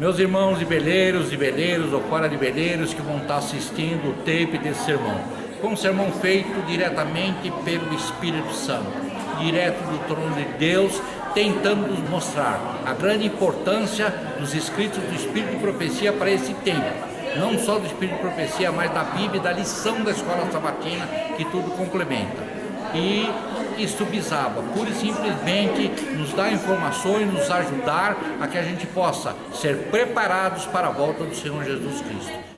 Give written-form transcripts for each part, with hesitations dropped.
Meus irmãos de Beleiros ou fora de Beleiros que vão estar assistindo o tape desse sermão. Foi um sermão feito diretamente pelo Espírito Santo, direto do trono de Deus, tentando nos mostrar a grande importância dos escritos do Espírito de Profecia para esse tempo. Não só do Espírito de Profecia, mas da Bíblia e da lição da escola sabatina, que tudo complementa. E isso visava, pura e simplesmente, nos dar informações, nos ajudar a que a gente possa ser preparados para a volta do Senhor Jesus Cristo.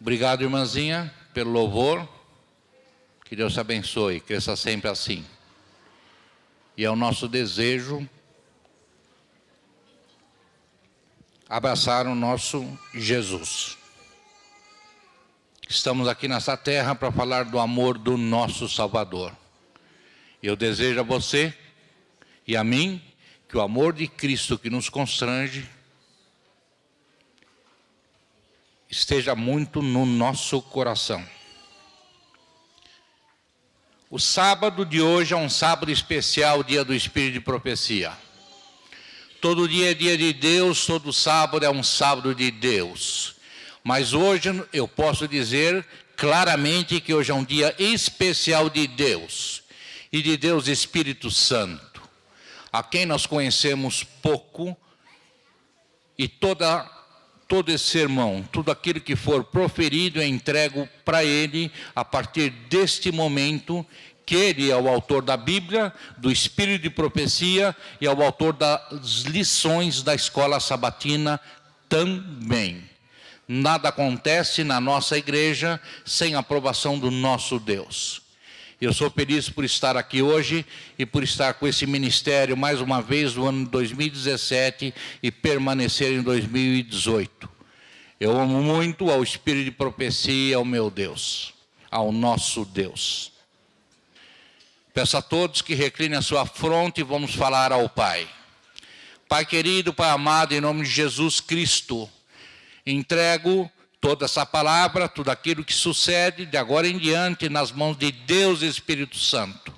Obrigado, irmãzinha, pelo louvor. Que Deus te abençoe, cresça sempre assim. E é o nosso desejo abraçar o nosso Jesus. Estamos aqui nessa terra para falar do amor do nosso Salvador. Eu desejo a você e a mim que o amor de Cristo que nos constrange esteja muito no nosso coração. O sábado de hoje é um sábado especial, dia do Espírito de Profecia. Todo dia é dia de Deus, todo sábado é um sábado de Deus. Mas hoje eu posso dizer claramente que hoje é um dia especial de Deus. E de Deus Espírito Santo, a quem nós conhecemos pouco, e toda todo esse sermão, tudo aquilo que for proferido é entregue para ele a partir deste momento, que ele é o autor da Bíblia, do Espírito de Profecia e é o autor das lições da escola sabatina também. Nada acontece na nossa igreja sem a aprovação do nosso Deus. Eu sou feliz por estar aqui hoje e por estar com esse ministério mais uma vez no ano de 2017 e permanecer em 2018. Eu amo muito ao Espírito de Profecia, ao meu Deus, ao nosso Deus. Peço a todos que reclinem a sua fronte e vamos falar ao Pai. Pai querido, Pai amado, em nome de Jesus Cristo, entrego toda essa palavra, tudo aquilo que sucede de agora em diante nas mãos de Deus e Espírito Santo.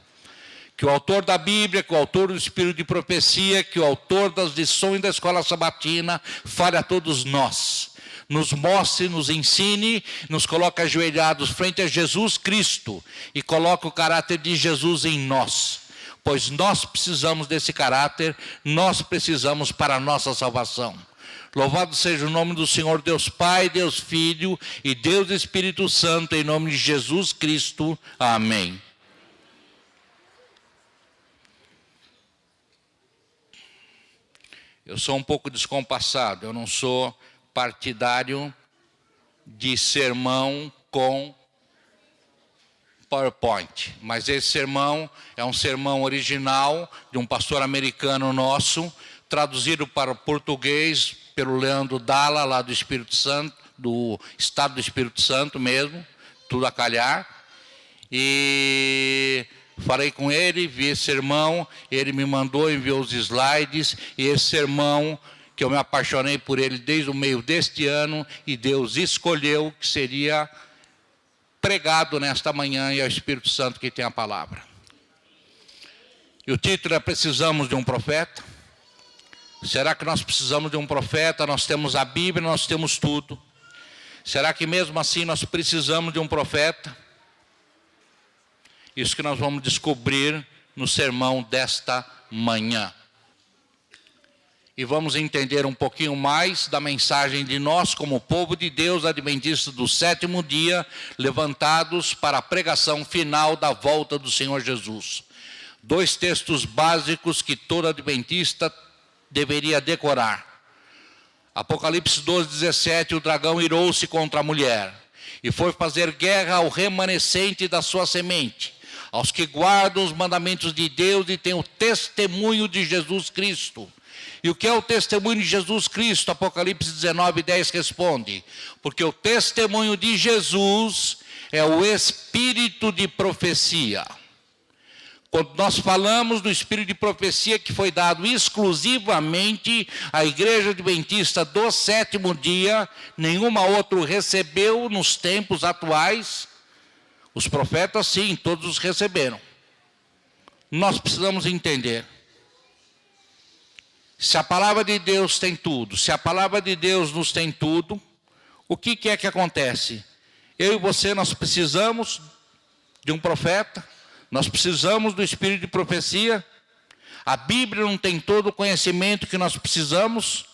Que o autor da Bíblia, que o autor do Espírito de Profecia, que o autor das lições da escola sabatina fale a todos nós. Nos mostre, nos ensine, nos coloque ajoelhados frente a Jesus Cristo e coloque o caráter de Jesus em nós. Pois nós precisamos desse caráter, nós precisamos para a nossa salvação. Louvado seja o nome do Senhor Deus Pai, Deus Filho e Deus Espírito Santo, em nome de Jesus Cristo. Amém. Eu sou um pouco descompassado, eu não sou partidário de sermão com PowerPoint, mas esse sermão é um sermão original de um pastor americano nosso, traduzido para o português pelo Leandro Dalla, lá do Espírito Santo, do estado do Espírito Santo mesmo, tudo a calhar. E falei com ele, vi esse sermão, ele me mandou, enviou os slides, e esse sermão, que eu me apaixonei por ele desde o meio deste ano, e Deus escolheu que seria pregado nesta manhã, e é o Espírito Santo que tem a palavra. E o título é Precisamos de um Profeta. Será que nós precisamos de um profeta? Nós temos a Bíblia, nós temos tudo. Será que mesmo assim nós precisamos de um profeta? Isso que nós vamos descobrir no sermão desta manhã. E vamos entender um pouquinho mais da mensagem de nós como povo de Deus, adventistas do sétimo dia, levantados para a pregação final da volta do Senhor Jesus. 2 textos básicos que todo adventista deveria decorar. Apocalipse 12:17, o dragão irou-se contra a mulher e foi fazer guerra ao remanescente da sua semente, aos que guardam os mandamentos de Deus e têm o testemunho de Jesus Cristo. E o que é o testemunho de Jesus Cristo? Apocalipse 19:10 responde: porque o testemunho de Jesus é o espírito de profecia. Quando nós falamos do Espírito de Profecia que foi dado exclusivamente à Igreja Adventista do sétimo dia, nenhuma outra recebeu nos tempos atuais. Os profetas sim, todos os receberam. Nós precisamos entender. Se a palavra de Deus tem tudo, se a palavra de Deus nos tem tudo, o que é que acontece? Eu e você, nós precisamos de um profeta. Nós precisamos do Espírito de Profecia. A Bíblia não tem todo o conhecimento que nós precisamos.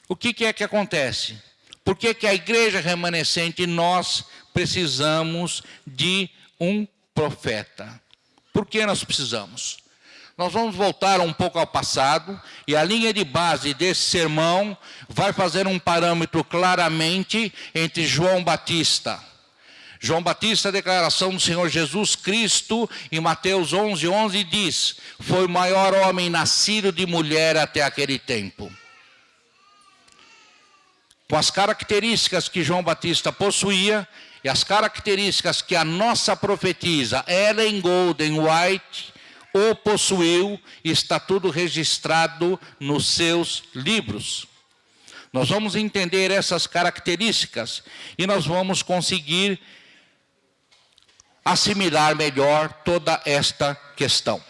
O que é que acontece? Por que a igreja remanescente, nós precisamos de um profeta? Por que nós precisamos? Nós vamos voltar um pouco ao passado, e a linha de base desse sermão vai fazer um parâmetro claramente entre João Batista. João Batista, a declaração do Senhor Jesus Cristo, em Mateus 11:11 diz: foi o maior homem nascido de mulher até aquele tempo. Com as características que João Batista possuía, e as características que a nossa profetisa Ellen Golden White o possuiu, está tudo registrado nos seus livros. Nós vamos entender essas características, e nós vamos conseguir assimilar melhor toda esta questão.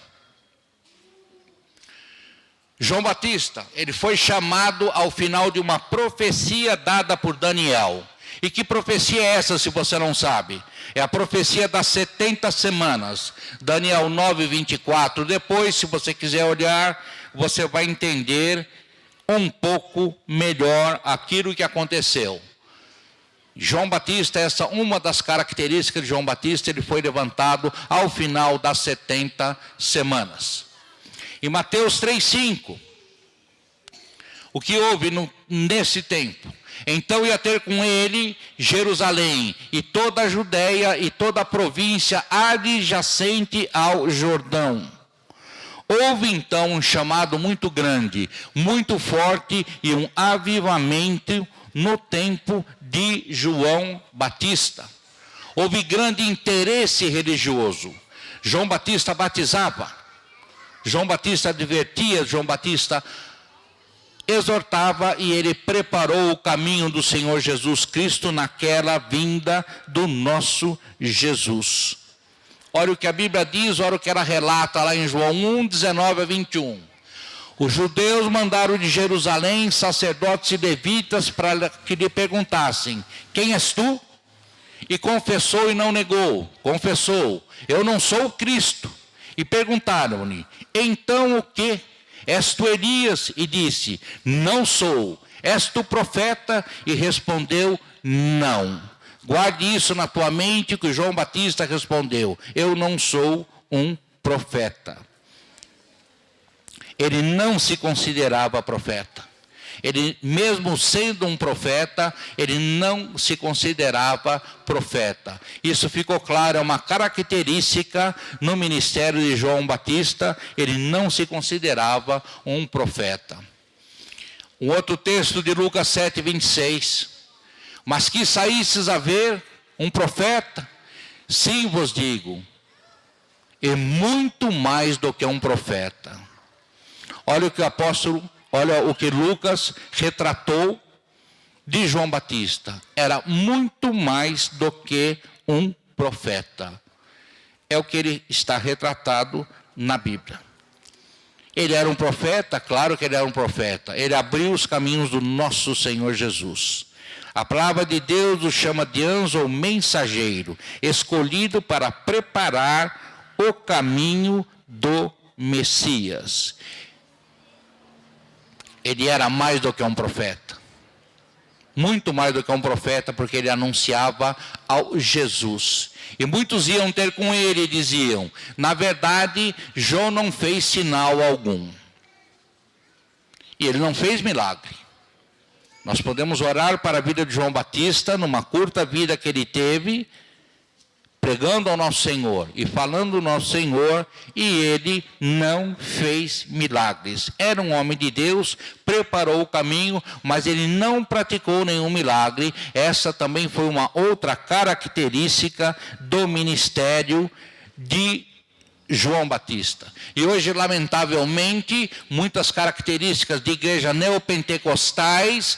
João Batista, ele foi chamado ao final de uma profecia dada por Daniel. E que profecia é essa, se você não sabe? É a profecia das 70 semanas. Daniel 9:24. Depois, se você quiser olhar, você vai entender um pouco melhor aquilo que aconteceu. João Batista, essa uma das características de João Batista, ele foi levantado ao final das 70 semanas. Em Mateus 3,5, o que houve nesse tempo? Então ia ter com ele Jerusalém e toda a Judéia e toda a província adjacente ao Jordão. Houve então um chamado muito grande, muito forte e um avivamento no tempo de João Batista. Houve grande interesse religioso. João Batista batizava, João Batista advertia, João Batista exortava, e ele preparou o caminho do Senhor Jesus Cristo naquela vinda do nosso Jesus. Olha o que a Bíblia diz, olha o que ela relata lá em João 1, 19 a 21. Os judeus mandaram de Jerusalém sacerdotes e levitas para que lhe perguntassem: quem és tu? E confessou e não negou. Confessou: eu não sou o Cristo. E perguntaram-lhe: então o que? És tu Elias? E disse: não sou. És tu profeta? E respondeu: não. Guarde isso na tua mente, que João Batista respondeu: eu não sou um profeta. Ele não se considerava profeta. Ele, mesmo sendo um profeta, ele não se considerava profeta. Isso ficou claro, é uma característica no ministério de João Batista. Ele não se considerava um profeta. Um outro texto de Lucas 7, 26. Mas que saísses a ver um profeta? Sim, vos digo, e muito mais do que um profeta. Olha o que o apóstolo, olha o que Lucas retratou de João Batista. Era muito mais do que um profeta. É o que ele está retratado na Bíblia. Ele era um profeta, claro que ele era um profeta. Ele abriu os caminhos do nosso Senhor Jesus. A palavra de Deus o chama de anjo ou mensageiro, escolhido para preparar o caminho do Messias. Ele era mais do que um profeta. Muito mais do que um profeta, porque ele anunciava ao Jesus. E muitos iam ter com ele e diziam: na verdade, João não fez sinal algum. E ele não fez milagre. Nós podemos orar para a vida de João Batista, numa curta vida que ele teve, pregando ao nosso Senhor e falando do nosso Senhor, e ele não fez milagres. Era um homem de Deus, preparou o caminho, mas ele não praticou nenhum milagre. Essa também foi uma outra característica do ministério de João Batista. E hoje, lamentavelmente, muitas características de igrejas neopentecostais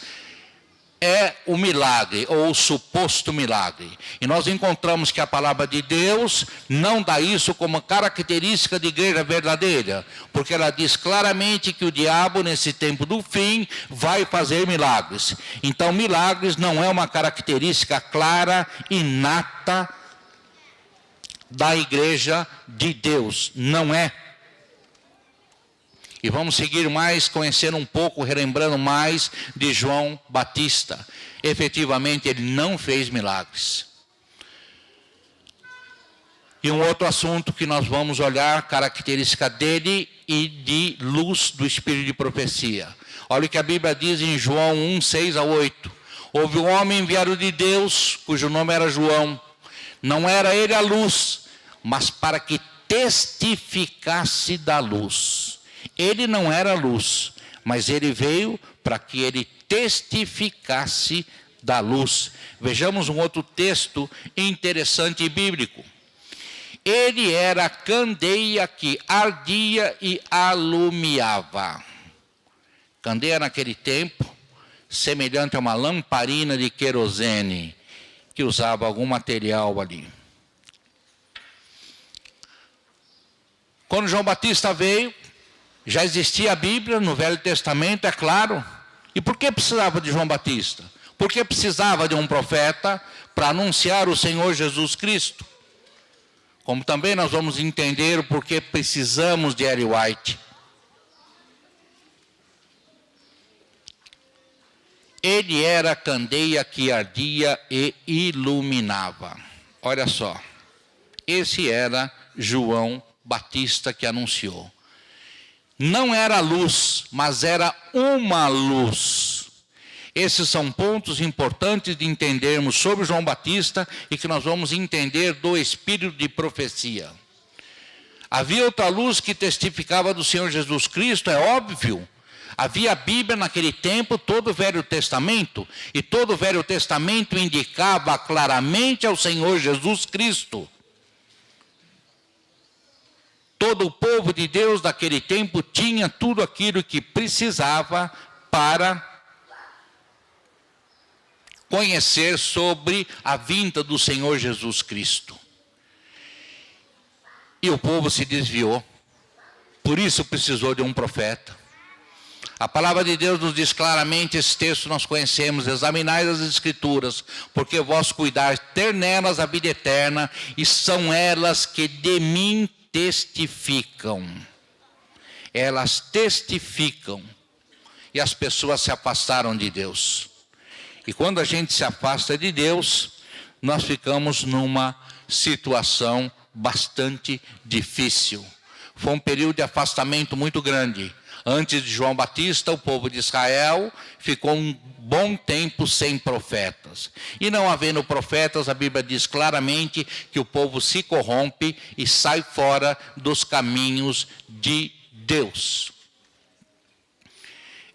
é o milagre, ou o suposto milagre. E nós encontramos que a palavra de Deus não dá isso como característica de igreja verdadeira, porque ela diz claramente que o diabo, nesse tempo do fim, vai fazer milagres. Então, milagres não é uma característica clara, inata da igreja de Deus. Não é. E vamos seguir mais, conhecendo um pouco, relembrando mais de João Batista. Efetivamente, ele não fez milagres. E um outro assunto que nós vamos olhar, característica dele e de luz do espírito de profecia. Olha o que a Bíblia diz em João 1, 6 a 8. Houve um homem enviado de Deus, cujo nome era João. Não era ele a luz, mas para que testificasse da luz. Ele não era luz, mas ele veio para que ele testificasse da luz. Vejamos um outro texto interessante e bíblico. Ele era a candeia que ardia e alumiava. Candeia naquele tempo, semelhante a uma lamparina de querosene, que usava algum material ali. Quando João Batista veio, já existia a Bíblia no Velho Testamento, é claro. E por que precisava de João Batista? Porque precisava de um profeta para anunciar o Senhor Jesus Cristo. Como também nós vamos entender o porquê precisamos de Ellen White. Ele era a candeia que ardia e iluminava. Olha só, esse era João Batista que anunciou. Não era luz, mas era uma luz. Esses são pontos importantes de entendermos sobre João Batista e que nós vamos entender do espírito de profecia. Havia outra luz que testificava do Senhor Jesus Cristo, é óbvio. Havia a Bíblia naquele tempo, todo o Velho Testamento, e todo o Velho Testamento indicava claramente ao Senhor Jesus Cristo. Todo o povo de Deus daquele tempo tinha tudo aquilo que precisava para conhecer sobre a vinda do Senhor Jesus Cristo. E o povo se desviou, por isso precisou de um profeta. A palavra de Deus nos diz claramente, esse texto nós conhecemos: examinai as Escrituras, porque vós cuidais ter nelas a vida eterna, e são elas que de mim testificam. Elas testificam. E as pessoas se afastaram de Deus. E quando a gente se afasta de Deus, nós ficamos numa situação bastante difícil. Foi um período de afastamento muito grande. Antes de João Batista, o povo de Israel ficou um bom tempo sem profetas. E não havendo profetas, a Bíblia diz claramente que o povo se corrompe e sai fora dos caminhos de Deus.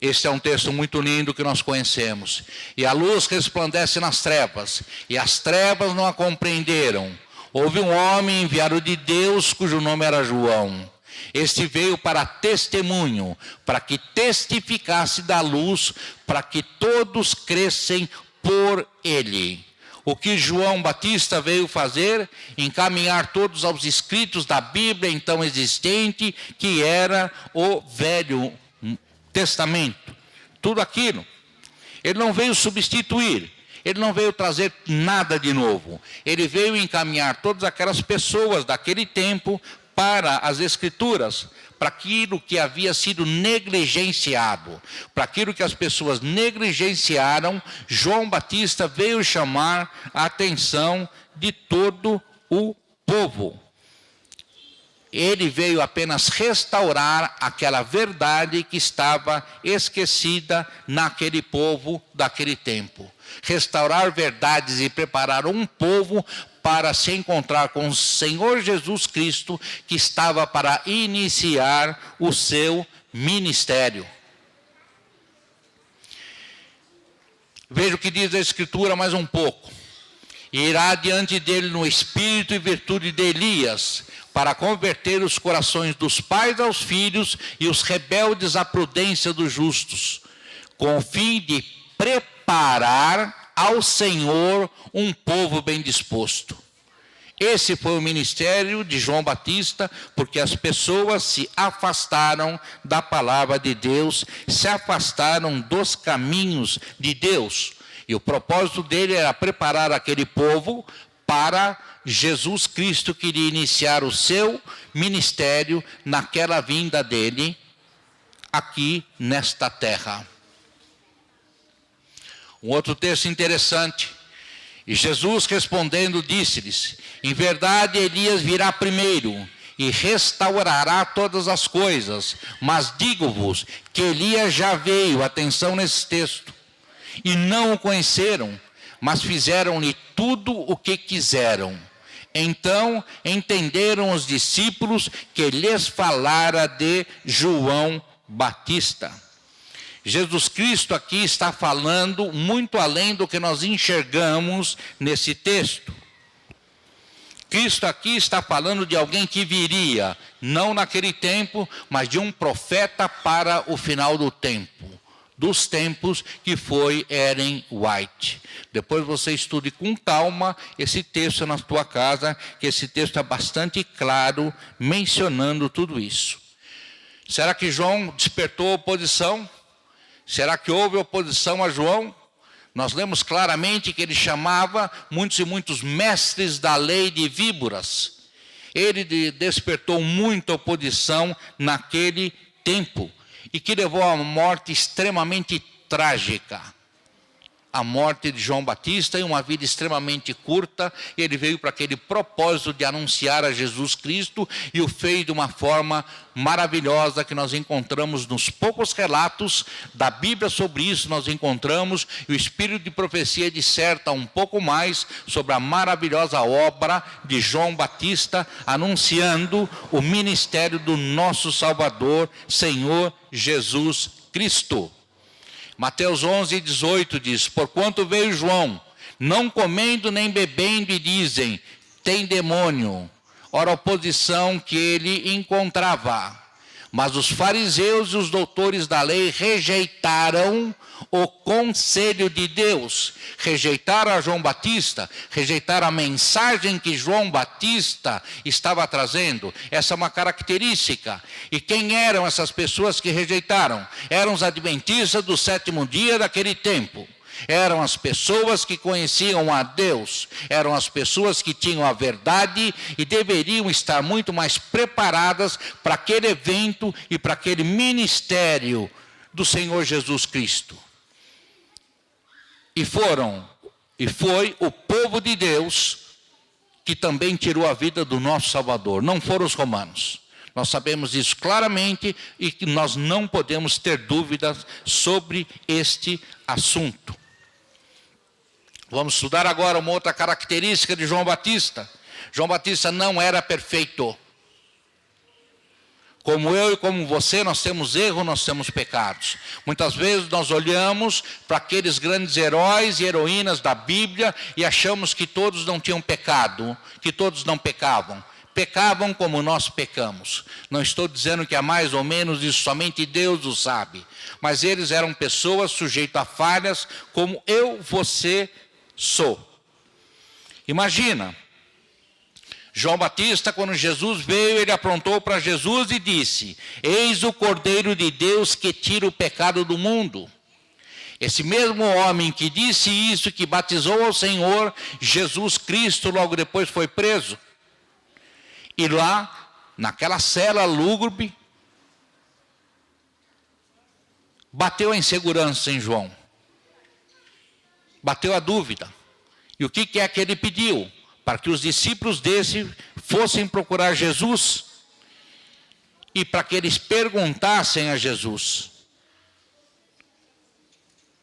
Este é um texto muito lindo que nós conhecemos. E a luz resplandece nas trevas, e as trevas não a compreenderam. Houve um homem enviado de Deus, cujo nome era João. Este veio para testemunho, para que testificasse da luz, para que todos crescem por ele. O que João Batista veio fazer? Encaminhar todos aos escritos da Bíblia então existente, que era o Velho Testamento. Tudo aquilo. Ele não veio substituir. Ele não veio trazer nada de novo. Ele veio encaminhar todas aquelas pessoas daquele tempo para as Escrituras, para aquilo que havia sido negligenciado, para aquilo que as pessoas negligenciaram. João Batista veio chamar a atenção de todo o povo. Ele veio apenas restaurar aquela verdade que estava esquecida naquele povo daquele tempo. Restaurar verdades e preparar um povo para se encontrar com o Senhor Jesus Cristo, que estava para iniciar o seu ministério. Veja o que diz a Escritura mais um pouco. Irá diante dele no espírito e virtude de Elias, para converter os corações dos pais aos filhos e os rebeldes à prudência dos justos, com o fim de preparar ao Senhor um povo bem disposto. Esse foi o ministério de João Batista, porque as pessoas se afastaram da palavra de Deus, se afastaram dos caminhos de Deus. E o propósito dele era preparar aquele povo para Jesus Cristo, que iria iniciar o seu ministério naquela vinda dele aqui nesta terra. Um outro texto interessante. E Jesus respondendo disse-lhes: em verdade Elias virá primeiro e restaurará todas as coisas, mas digo-vos que Elias já veio, atenção nesse texto, e não o conheceram, mas fizeram-lhe tudo o que quiseram. Então entenderam os discípulos que lhes falara de João Batista. Jesus Cristo aqui está falando muito além do que nós enxergamos nesse texto. Cristo aqui está falando de alguém que viria, não naquele tempo, mas de um profeta para o final do tempo, dos tempos, que foi Ellen White. Depois você estude com calma esse texto na tua casa, que esse texto é bastante claro, mencionando tudo isso. Será que João despertou oposição? Será que houve oposição a João? Nós lemos claramente que ele chamava muitos e muitos mestres da lei de víboras. Ele despertou muita oposição naquele tempo e que levou a uma morte extremamente trágica. a morte de João Batista em uma vida extremamente curta. Ele veio para aquele propósito de anunciar a Jesus Cristo e o fez de uma forma maravilhosa que nós encontramos nos poucos relatos da Bíblia sobre isso. Nós encontramos, e o Espírito de profecia disserta um pouco mais sobre a maravilhosa obra de João Batista, anunciando o ministério do nosso Salvador, Senhor Jesus Cristo. Mateus 11:18 diz: porquanto veio João, não comendo nem bebendo, e dizem, tem demônio. Ora, a oposição que ele encontrava. Mas os fariseus e os doutores da lei rejeitaram o conselho de Deus, rejeitaram a João Batista, rejeitaram a mensagem que João Batista estava trazendo. Essa é uma característica. E quem eram essas pessoas que rejeitaram? Eram os adventistas do sétimo dia daquele tempo. Eram as pessoas que conheciam a Deus, eram as pessoas que tinham a verdade e deveriam estar muito mais preparadas para aquele evento e para aquele ministério do Senhor Jesus Cristo. E foi o povo de Deus que também tirou a vida do nosso Salvador, não foram os romanos. Nós sabemos isso claramente e que nós não podemos ter dúvidas sobre este assunto. Vamos estudar agora uma outra característica de João Batista. João Batista não era perfeito. Como eu e como você, nós temos erros, nós temos pecados. Muitas vezes nós olhamos para aqueles grandes heróis e heroínas da Bíblia e achamos que todos não tinham pecado, que todos não pecavam. Pecavam como nós pecamos. Não estou dizendo que é mais ou menos isso, somente Deus o sabe. Mas eles eram pessoas sujeitas a falhas como eu, você sou. Imagina, João Batista, quando Jesus veio, ele aprontou para Jesus e disse: eis o Cordeiro de Deus que tira o pecado do mundo. Esse mesmo homem que disse isso, que batizou ao Senhor Jesus Cristo, logo depois foi preso. E lá, naquela cela lúgubre, bateu a insegurança em João. Bateu a dúvida. E o que é que ele pediu? Para que os discípulos desse fossem procurar Jesus. E para que eles perguntassem a Jesus: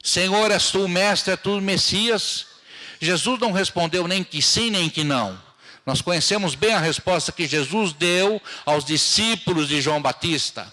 Senhor, és tu o mestre, és tu o Messias? Jesus não respondeu nem que sim, nem que não. Nós conhecemos bem a resposta que Jesus deu aos discípulos de João Batista.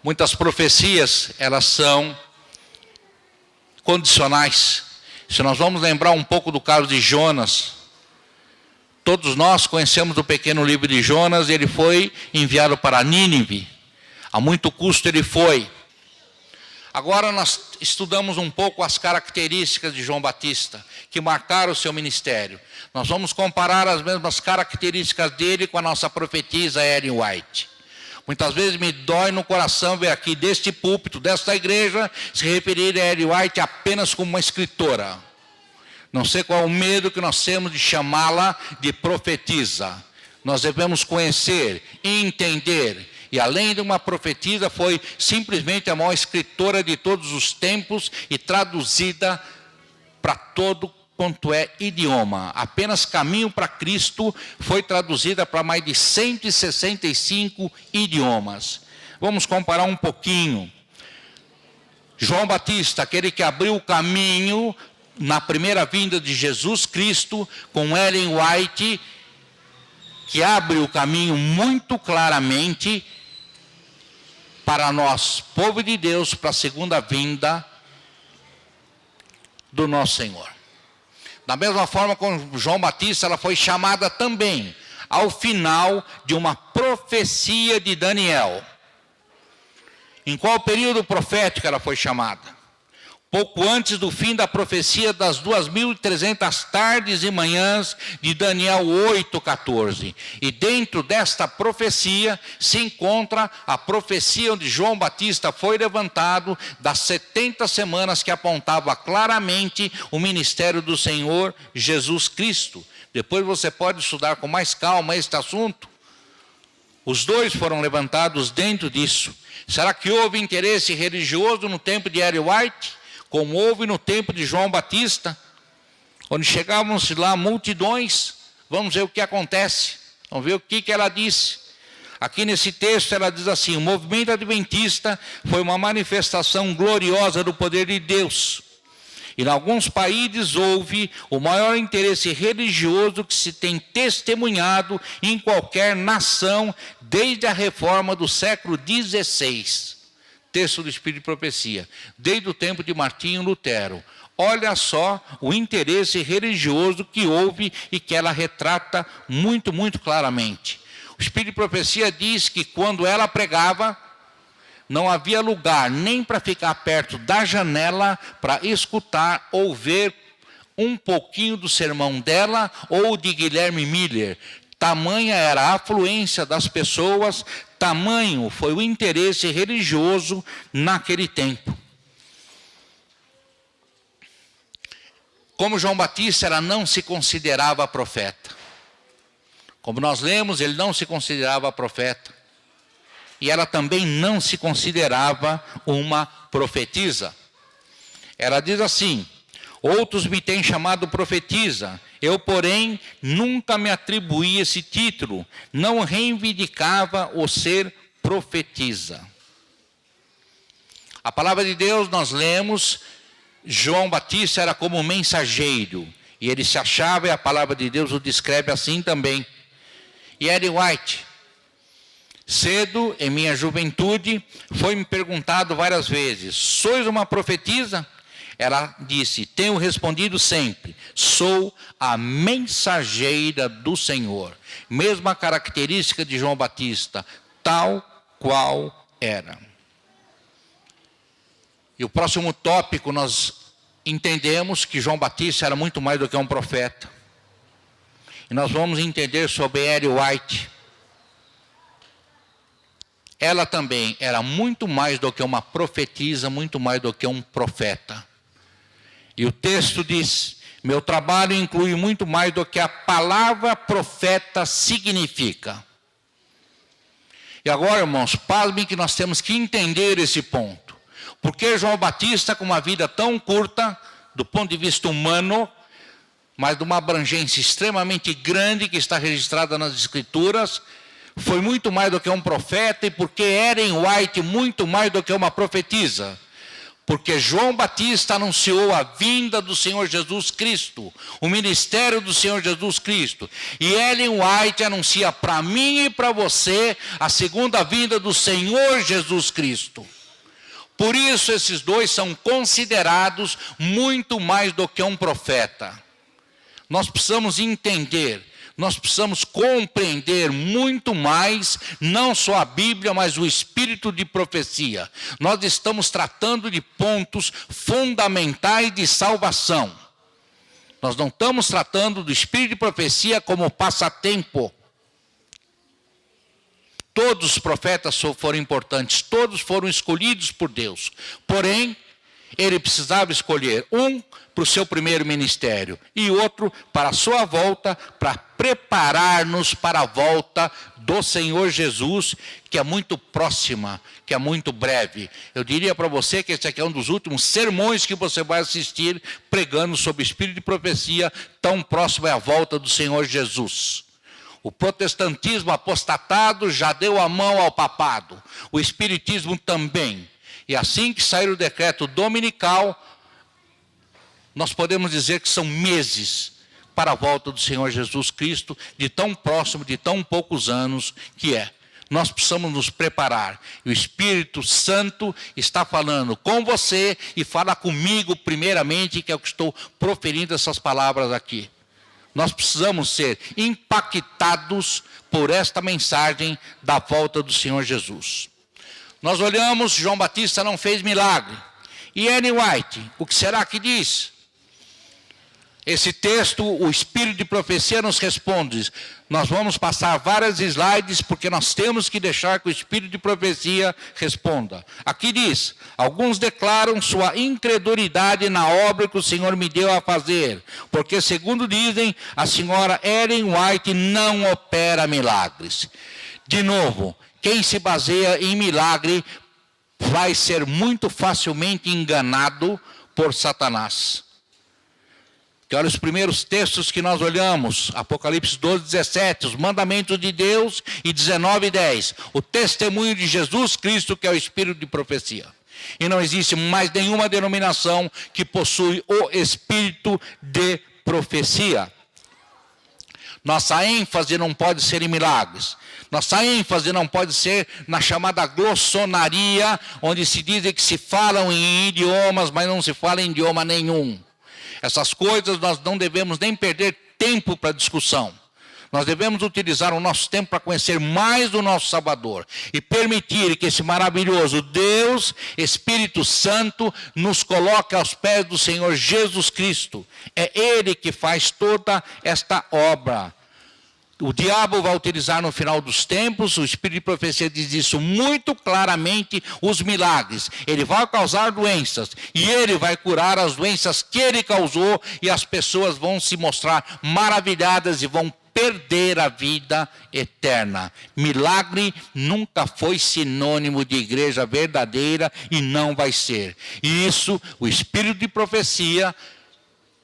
Muitas profecias, elas são condicionais. Se nós vamos lembrar um pouco do caso de Jonas, todos nós conhecemos o pequeno livro de Jonas. Ele foi enviado para Nínive, a muito custo ele foi. Agora nós estudamos um pouco as características de João Batista, que marcaram o seu ministério. Nós vamos comparar as mesmas características dele com a nossa profetisa Ellen White. Muitas vezes me dói no coração ver aqui deste púlpito, desta igreja, se referir a Ellen White apenas como uma escritora. Não sei qual é o medo que nós temos de chamá-la de profetisa. Nós devemos conhecer e entender. E além de uma profetisa, foi simplesmente a maior escritora de todos os tempos e traduzida para todo quanto é idioma. Apenas Caminho para Cristo foi traduzida para mais de 165 idiomas. Vamos comparar um pouquinho. João Batista, aquele que abriu o caminho na primeira vinda de Jesus Cristo, com Ellen White, que abre o caminho muito claramente para nós, povo de Deus, para a segunda vinda do nosso Senhor. Da mesma forma como João Batista, ela foi chamada também ao final de uma profecia de Daniel. Em qual período profético ela foi chamada? Pouco antes do fim da profecia das 2.300 tardes e manhãs de Daniel 8:14. E dentro desta profecia se encontra a profecia onde João Batista foi levantado das 70 semanas que apontava claramente o ministério do Senhor Jesus Cristo. Depois você pode estudar com mais calma este assunto. Os dois foram levantados dentro disso. Será que houve interesse religioso no tempo de Ellen White, como houve no tempo de João Batista, onde chegavam-se lá multidões? Vamos ver o que acontece, vamos ver o que ela disse. Aqui nesse texto ela diz assim: o movimento adventista foi uma manifestação gloriosa do poder de Deus. E em alguns países houve o maior interesse religioso que se tem testemunhado em qualquer nação desde a reforma do século XVI. Texto do Espírito de Profecia, desde o tempo de Martinho Lutero. Olha só o interesse religioso que houve e que ela retrata muito, muito claramente. O Espírito de Profecia diz que quando ela pregava, não havia lugar nem para ficar perto da janela para escutar ou ver um pouquinho do sermão dela ou de Guilherme Miller. Tamanha era a afluência das pessoas, tamanho foi o interesse religioso naquele tempo. Como João Batista, ela não se considerava profeta. Como nós lemos, ele não se considerava profeta. E ela também não se considerava uma profetisa. Ela diz assim: outros me têm chamado profetisa, eu, porém, nunca me atribuí esse título, não reivindicava o ser profetisa. A palavra de Deus, nós lemos, João Batista era como um mensageiro, e ele se achava, e a palavra de Deus o descreve assim também. E Ellen White, cedo, em minha juventude, foi-me perguntado várias vezes: sois uma profetisa? Ela disse: tenho respondido sempre, sou a mensageira do Senhor. Mesma característica de João Batista, tal qual era. E o próximo tópico, nós entendemos que João Batista era muito mais do que um profeta. E nós vamos entender sobre Ellen White. Ela também era muito mais do que uma profetisa, muito mais do que um profeta. E o texto diz: meu trabalho inclui muito mais do que a palavra profeta significa. E agora, irmãos, pasmem que nós temos que entender esse ponto. Porque João Batista, com uma vida tão curta, do ponto de vista humano, mas de uma abrangência extremamente grande que está registrada nas Escrituras, foi muito mais do que um profeta, e porque Ellen White muito mais do que uma profetisa. Porque João Batista anunciou a vinda do Senhor Jesus Cristo, o ministério do Senhor Jesus Cristo. E Ellen White anuncia para mim e para você a segunda vinda do Senhor Jesus Cristo. Por isso esses dois são considerados muito mais do que um profeta. Nós precisamos entender, nós precisamos compreender muito mais, não só a Bíblia, mas o espírito de profecia. Nós estamos tratando de pontos fundamentais de salvação. Nós não estamos tratando do espírito de profecia como passatempo. Todos os profetas foram importantes, todos foram escolhidos por Deus. Porém, ele precisava escolher um para o seu primeiro ministério e outro para a sua volta, para preparar-nos para a volta do Senhor Jesus, que é muito próxima, que é muito breve. Eu diria para você que esse aqui é um dos últimos sermões que você vai assistir, pregando sobre o espírito de profecia, tão próximo é a volta do Senhor Jesus. O protestantismo apostatado já deu a mão ao papado, o espiritismo também. E assim que sair o decreto dominical, nós podemos dizer que são meses para a volta do Senhor Jesus Cristo, de tão próximo, de tão poucos anos que é. nós precisamos nos preparar. E o Espírito Santo está falando com você e fala comigo primeiramente, que é o que estou proferindo essas palavras aqui. Nós precisamos ser impactados por esta mensagem da volta do Senhor Jesus. Nós olhamos, João Batista não fez milagre. E Ellen White, o que será que diz? Esse texto, o Espírito de Profecia nos responde. Nós vamos passar várias slides, porque nós temos que deixar que o Espírito de Profecia responda. Aqui diz: alguns declaram sua incredulidade na obra que o Senhor me deu a fazer, porque, segundo dizem, a senhora Ellen White não opera milagres. De novo, quem se baseia em milagre vai ser muito facilmente enganado por Satanás. Que olha os primeiros textos que nós olhamos, Apocalipse 12, 17, os mandamentos de Deus, e 19, 10, o testemunho de Jesus Cristo, que é o Espírito de Profecia. E não existe mais nenhuma denominação que possui o Espírito de Profecia. Nossa ênfase não pode ser em milagres. Nossa ênfase não pode ser na chamada glossonaria, onde se diz que se falam em idiomas, mas não se fala em idioma nenhum. Essas coisas nós não devemos nem perder tempo para discussão. Nós devemos utilizar o nosso tempo para conhecer mais do nosso Salvador e permitir que esse maravilhoso Deus, Espírito Santo, nos coloque aos pés do Senhor Jesus Cristo. É Ele que faz toda esta obra. O diabo vai utilizar no final dos tempos, o Espírito de Profecia diz isso muito claramente, os milagres. Ele vai causar doenças e ele vai curar as doenças que ele causou, e as pessoas vão se mostrar maravilhadas e vão perder a vida eterna. Milagre nunca foi sinônimo de igreja verdadeira e não vai ser. E isso, o Espírito de Profecia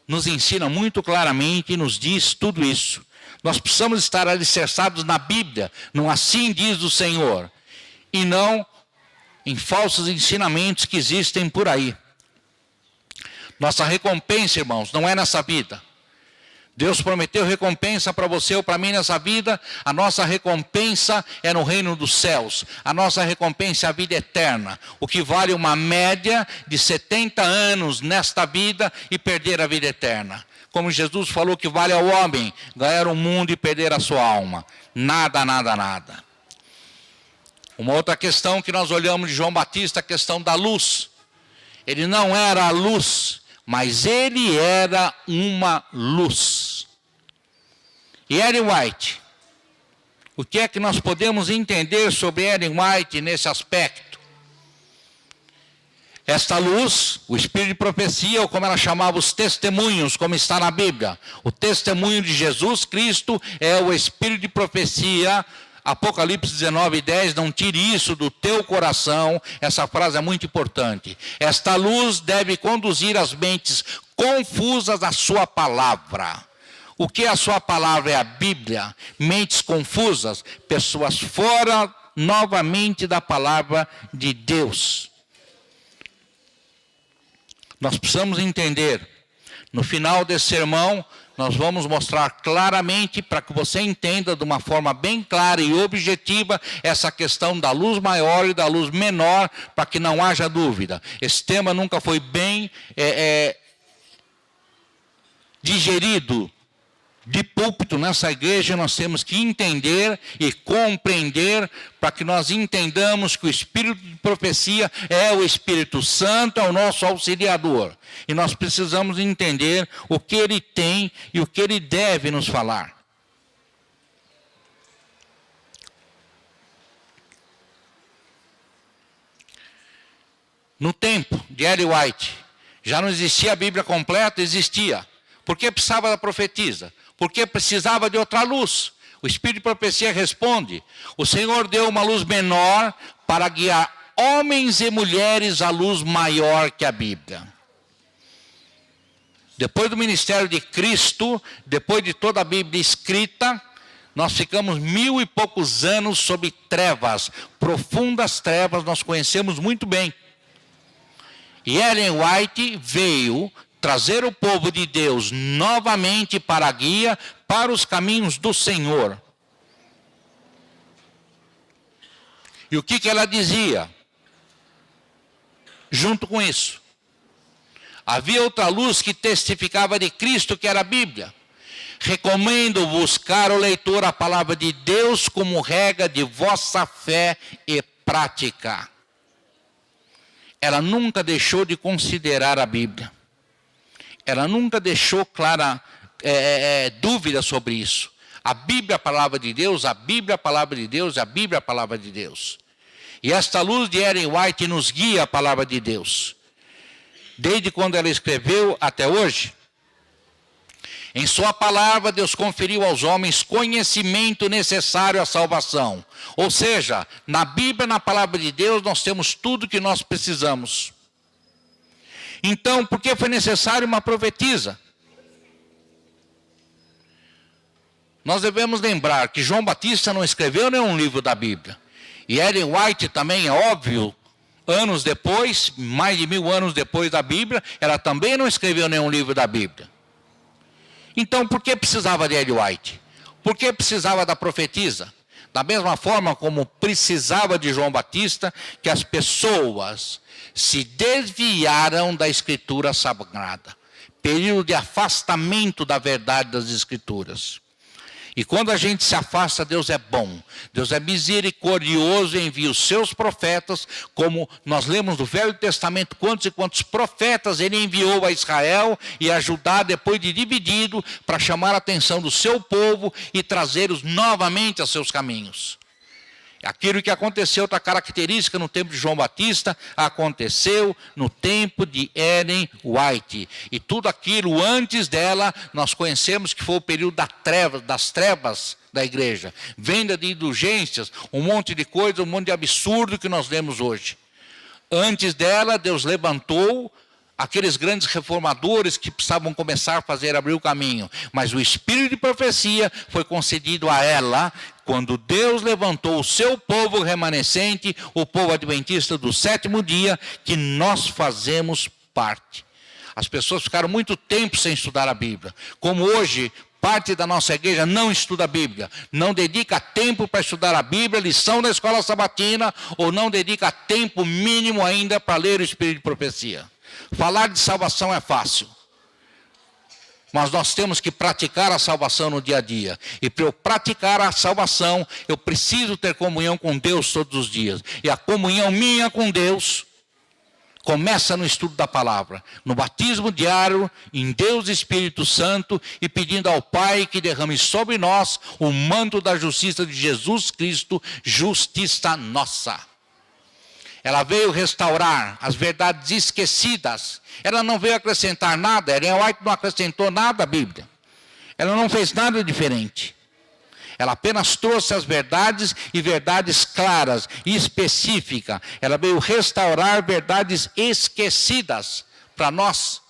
nos ensina muito claramente e nos diz tudo isso. Nós precisamos estar alicerçados na Bíblia, no assim diz o Senhor, e não em falsos ensinamentos que existem por aí. Nossa recompensa, irmãos, não é nessa vida. Deus prometeu recompensa para você ou para mim nessa vida. A nossa recompensa é no reino dos céus. A nossa recompensa é a vida eterna. O que vale uma média de 70 anos nesta vida e perder a vida eterna. Como Jesus falou que vale ao homem ganhar o mundo e perder a sua alma. Nada, nada, nada. Uma outra questão que nós olhamos de João Batista, a questão da luz. Ele não era a luz, mas ele era uma luz. E Ellen White, o que é que nós podemos entender sobre Ellen White nesse aspecto? Esta luz, o Espírito de Profecia, ou como ela chamava os testemunhos, como está na Bíblia. O testemunho de Jesus Cristo é o Espírito de Profecia. Apocalipse 19, 10, não tire isso do teu coração. Essa frase é muito importante. Esta luz deve conduzir as mentes confusas à sua palavra. O que é a sua palavra? É a Bíblia. Mentes confusas, pessoas fora novamente da palavra de Deus. Nós precisamos entender, no final desse sermão, nós vamos mostrar claramente, para que você entenda de uma forma bem clara e objetiva, essa questão da luz maior e da luz menor, para que não haja dúvida. Esse tema nunca foi bem digerido de púlpito nessa igreja. Nós temos que entender e compreender, para que nós entendamos que o Espírito de Profecia é o Espírito Santo, é o nosso auxiliador. E nós precisamos entender o que ele tem e o que ele deve nos falar. No tempo de Ellen White, já não existia a Bíblia completa? Existia. Por que precisava da profetisa? Porque precisava de outra luz. O Espírito de Profecia responde: o Senhor deu uma luz menor para guiar homens e mulheres à luz maior que a Bíblia. Depois do ministério de Cristo, depois de toda a Bíblia escrita, nós ficamos 1000 e poucos anos sob trevas, profundas trevas, nós conhecemos muito bem. E Ellen White veio trazer o povo de Deus novamente para a guia, para os caminhos do Senhor. E o que ela dizia? Junto com isso, havia outra luz que testificava de Cristo, que era a Bíblia. Recomendo buscar o leitor a palavra de Deus como regra de vossa fé e prática. Ela nunca deixou de considerar a Bíblia. Ela nunca deixou clara dúvida sobre isso. A Bíblia é a palavra de Deus, a Bíblia é a palavra de Deus, a Bíblia é a palavra de Deus. E esta luz de Ellen White nos guia a palavra de Deus. Desde quando ela escreveu até hoje. Em sua palavra, Deus conferiu aos homens conhecimento necessário à salvação. Ou seja, na Bíblia, na palavra de Deus, nós temos tudo que nós precisamos. Então, por que foi necessário uma profetisa? Nós devemos lembrar que João Batista não escreveu nenhum livro da Bíblia. E Ellen White também, é óbvio, anos depois, mais de 1000 anos depois da Bíblia, ela também não escreveu nenhum livro da Bíblia. Então, por que precisava de Ellen White? Por que precisava da profetisa? Da mesma forma como precisava de João Batista, que as pessoas se desviaram da Escritura Sagrada. Período de afastamento da verdade das Escrituras. E quando a gente se afasta, Deus é bom. Deus é misericordioso e envia os seus profetas, como nós lemos no Velho Testamento, quantos e quantos profetas ele enviou a Israel e a Judá, depois de dividido, para chamar a atenção do seu povo e trazê-los novamente a seus caminhos. Aquilo que aconteceu, outra característica no tempo de João Batista, aconteceu no tempo de Ellen White. E tudo aquilo antes dela, nós conhecemos que foi o período das trevas da igreja. Venda de indulgências, um monte de coisa, um monte de absurdo que nós lemos hoje. Antes dela, Deus levantou aqueles grandes reformadores que precisavam começar a abrir o caminho. Mas o espírito de profecia foi concedido a ela, quando Deus levantou o seu povo remanescente, o povo adventista do 7º dia, que nós fazemos parte. As pessoas ficaram muito tempo sem estudar a Bíblia. Como hoje, parte da nossa igreja não estuda a Bíblia, não dedica tempo para estudar a Bíblia, lição da escola sabatina, ou não dedica tempo mínimo ainda para ler o espírito de profecia. Falar de salvação é fácil, mas nós temos que praticar a salvação no dia a dia. E para eu praticar a salvação, eu preciso ter comunhão com Deus todos os dias. E a comunhão minha com Deus começa no estudo da palavra, no batismo diário, em Deus Espírito Santo, e pedindo ao Pai que derrame sobre nós o manto da justiça de Jesus Cristo, justiça nossa. Ela veio restaurar as verdades esquecidas. Ela não veio acrescentar nada. Ellen White não acrescentou nada à Bíblia. Ela não fez nada diferente. Ela apenas trouxe as verdades, e verdades claras e específicas. Ela veio restaurar verdades esquecidas para nós.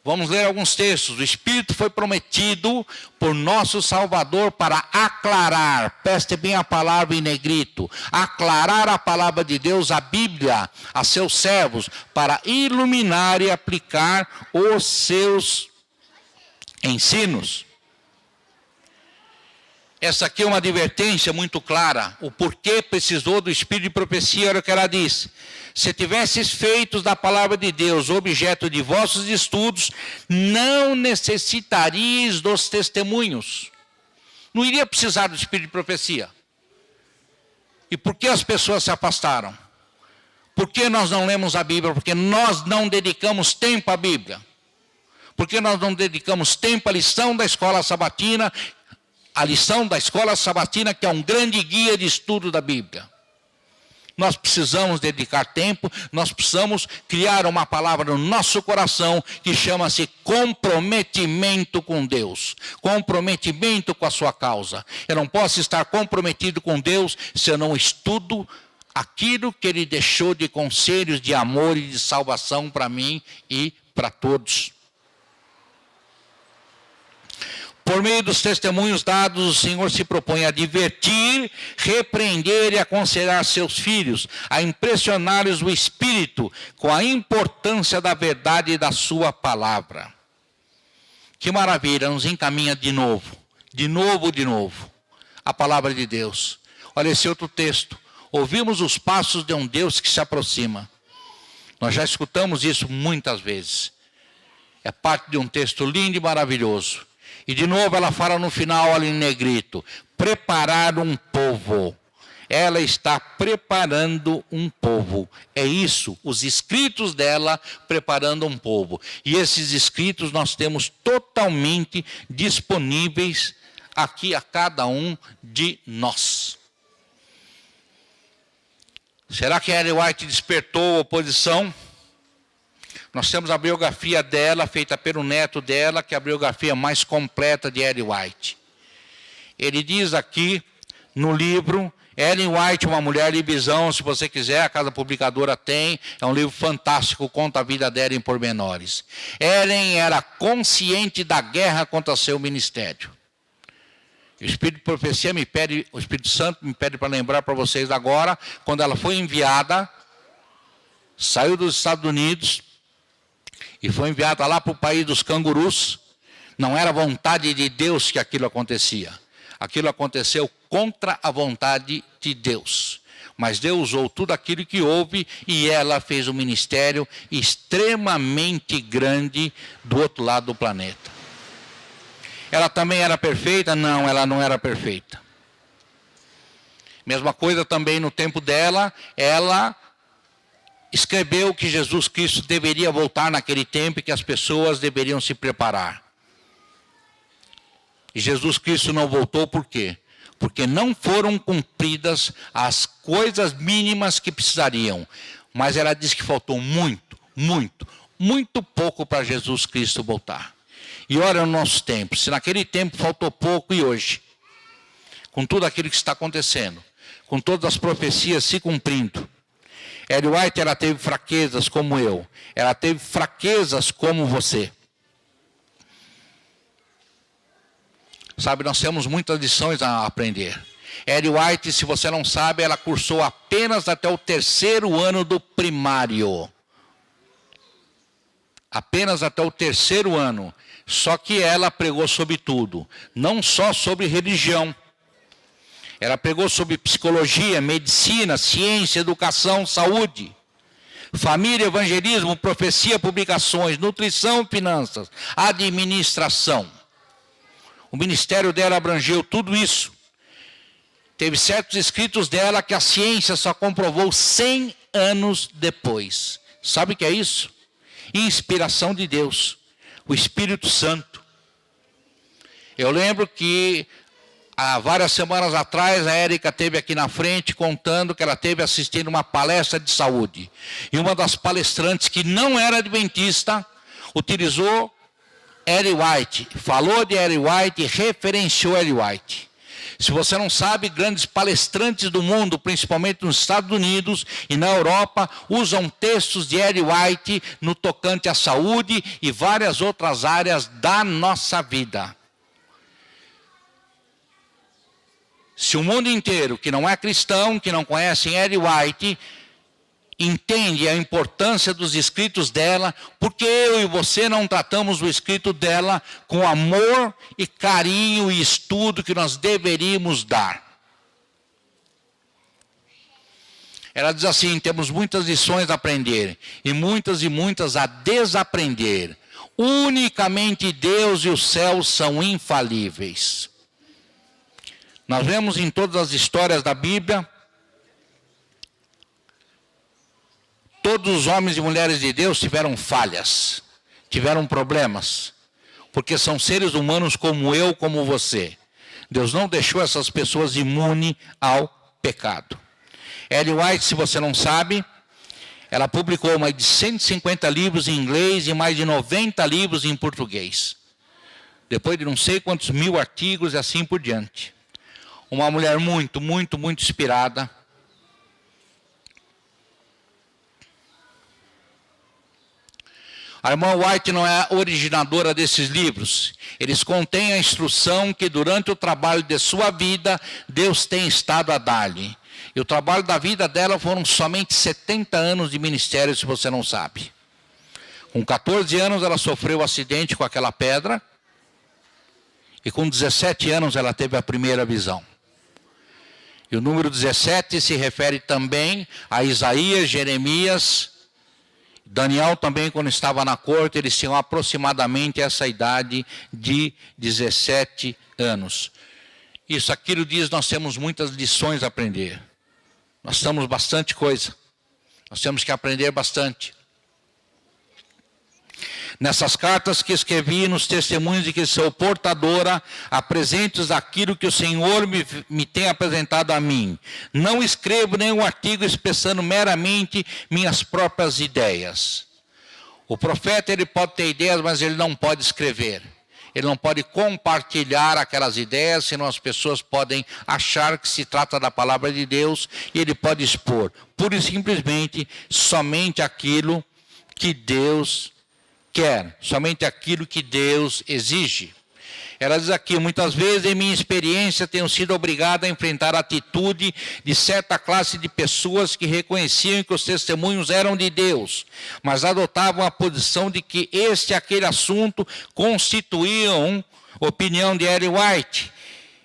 Vamos ler alguns textos. O Espírito foi prometido por nosso Salvador para aclarar, preste bem a palavra em negrito, aclarar a palavra de Deus, a Bíblia, a seus servos, para iluminar e aplicar os seus ensinos. Essa aqui é uma advertência muito clara. O porquê precisou do Espírito de profecia, era o que ela disse. Se tivesses feito da palavra de Deus objeto de vossos estudos, não necessitaríeis dos testemunhos. Não iria precisar do Espírito de profecia. E por que as pessoas se afastaram? Por que nós não lemos a Bíblia? Porque nós não dedicamos tempo à Bíblia. Porque nós não dedicamos tempo à lição da escola sabatina, a lição da escola sabatina, que é um grande guia de estudo da Bíblia. Nós precisamos dedicar tempo, nós precisamos criar uma palavra no nosso coração que chama-se comprometimento com Deus, comprometimento com a sua causa. Eu não posso estar comprometido com Deus se eu não estudo aquilo que Ele deixou de conselhos de amor e de salvação para mim e para todos. Por meio dos testemunhos dados, o Senhor se propõe a divertir, repreender e aconselhar seus filhos, a impressionar-lhes o Espírito com a importância da verdade e da sua palavra. Que maravilha, nos encaminha de novo, a palavra de Deus. Olha esse outro texto, Ouvimos os passos de um Deus que se aproxima. Nós já escutamos isso muitas vezes. É parte de um texto lindo e maravilhoso. E de novo ela fala no final ali em negrito: preparar um povo. Ela está preparando um povo. É isso, os escritos dela preparando um povo. E esses escritos nós temos totalmente disponíveis aqui a cada um de nós. Será que Ellen White despertou oposição? Nós temos a biografia dela, feita pelo neto dela, que é a biografia mais completa de Ellen White. Ele diz aqui no livro, Ellen White, uma mulher de visão, se você quiser, a Casa Publicadora tem, é um livro fantástico, conta a vida dela em pormenores. Ellen era consciente da guerra contra seu ministério. O Espírito de Profecia me pede, o Espírito Santo me pede para lembrar para vocês agora, quando ela foi enviada, saiu dos Estados Unidos e foi enviada lá para o país dos cangurus. Não era vontade de Deus que aquilo acontecia. Aquilo aconteceu contra a vontade de Deus. Mas Deus usou tudo aquilo que houve e ela fez um ministério extremamente grande do outro lado do planeta. Ela também era perfeita? Não, ela não era perfeita. Mesma coisa também no tempo dela, ela escreveu que Jesus Cristo deveria voltar naquele tempo e que as pessoas deveriam se preparar. E Jesus Cristo não voltou por quê? Porque não foram cumpridas as coisas mínimas que precisariam. Mas ela diz que faltou muito pouco para Jesus Cristo voltar. E olha no nosso tempo, se naquele tempo faltou pouco e hoje, com tudo aquilo que está acontecendo, com todas as profecias se cumprindo, Ellen White, ela teve fraquezas como eu, ela teve fraquezas como você. Sabe, nós temos muitas lições a aprender. Ellen White, se você não sabe, ela cursou apenas até o 3º ano do primário. Apenas até o 3º ano. Só que ela pregou sobre tudo, não só sobre religião. Ela pregou sobre psicologia, medicina, ciência, educação, saúde, família, evangelismo, profecia, publicações, nutrição, finanças, administração. O ministério dela abrangeu tudo isso. Teve certos escritos dela que a ciência só comprovou 100 anos depois. Sabe o que é isso? Inspiração de Deus, o Espírito Santo. Eu lembro que há várias semanas atrás a Érica esteve aqui na frente contando que ela esteve assistindo uma palestra de saúde. E uma das palestrantes que não era adventista utilizou Ellen White, falou de Ellen White e referenciou Ellen White. Se você não sabe, grandes palestrantes do mundo, principalmente nos Estados Unidos e na Europa, usam textos de Ellen White no tocante à saúde e várias outras áreas da nossa vida. Se o mundo inteiro, que não é cristão, que não conhece Ellen White, entende a importância dos escritos dela, porque eu e você não tratamos o escrito dela com amor e carinho e estudo que nós deveríamos dar. Ela diz assim, temos muitas lições a aprender e muitas a desaprender. Unicamente Deus e o céu são infalíveis. Nós vemos em todas as histórias da Bíblia, todos os homens e mulheres de Deus tiveram falhas, tiveram problemas, porque são seres humanos como eu, como você. Deus não deixou essas pessoas imunes ao pecado. Ellen White, se você não sabe, ela publicou mais de 150 livros em inglês e mais de 90 livros em português. Depois de não sei quantos mil artigos e assim por diante. Uma mulher muito inspirada. A irmã White não é a originadora desses livros. Eles contêm a instrução que durante o trabalho de sua vida, Deus tem estado a dar-lhe. E o trabalho da vida dela foram somente 70 anos de ministério, se você não sabe. Com 14 anos ela sofreu um acidente com aquela pedra. E com 17 anos ela teve a primeira visão. E o número 17 se refere também a Isaías, Jeremias, Daniel também, quando estava na corte, eles tinham aproximadamente essa idade de 17 anos. Isso, aquilo diz, nós temos muitas lições a aprender. Nós temos bastante coisa. Nós temos que aprender bastante. Nessas cartas que escrevi, nos testemunhos de que sou portadora, apresento aquilo que o Senhor me tem apresentado a mim. Não escrevo nenhum artigo expressando meramente minhas próprias ideias. O profeta, ele pode ter ideias, mas ele não pode escrever. Ele não pode compartilhar aquelas ideias, senão as pessoas podem achar que se trata da palavra de Deus, e ele pode expor, pura e simplesmente, somente aquilo que Deus quer, somente aquilo que Deus exige. Ela diz aqui, muitas vezes em minha experiência tenho sido obrigada a enfrentar a atitude de certa classe de pessoas que reconheciam que os testemunhos eram de Deus, mas adotavam a posição de que este e aquele assunto constituíam opinião de Ellen White.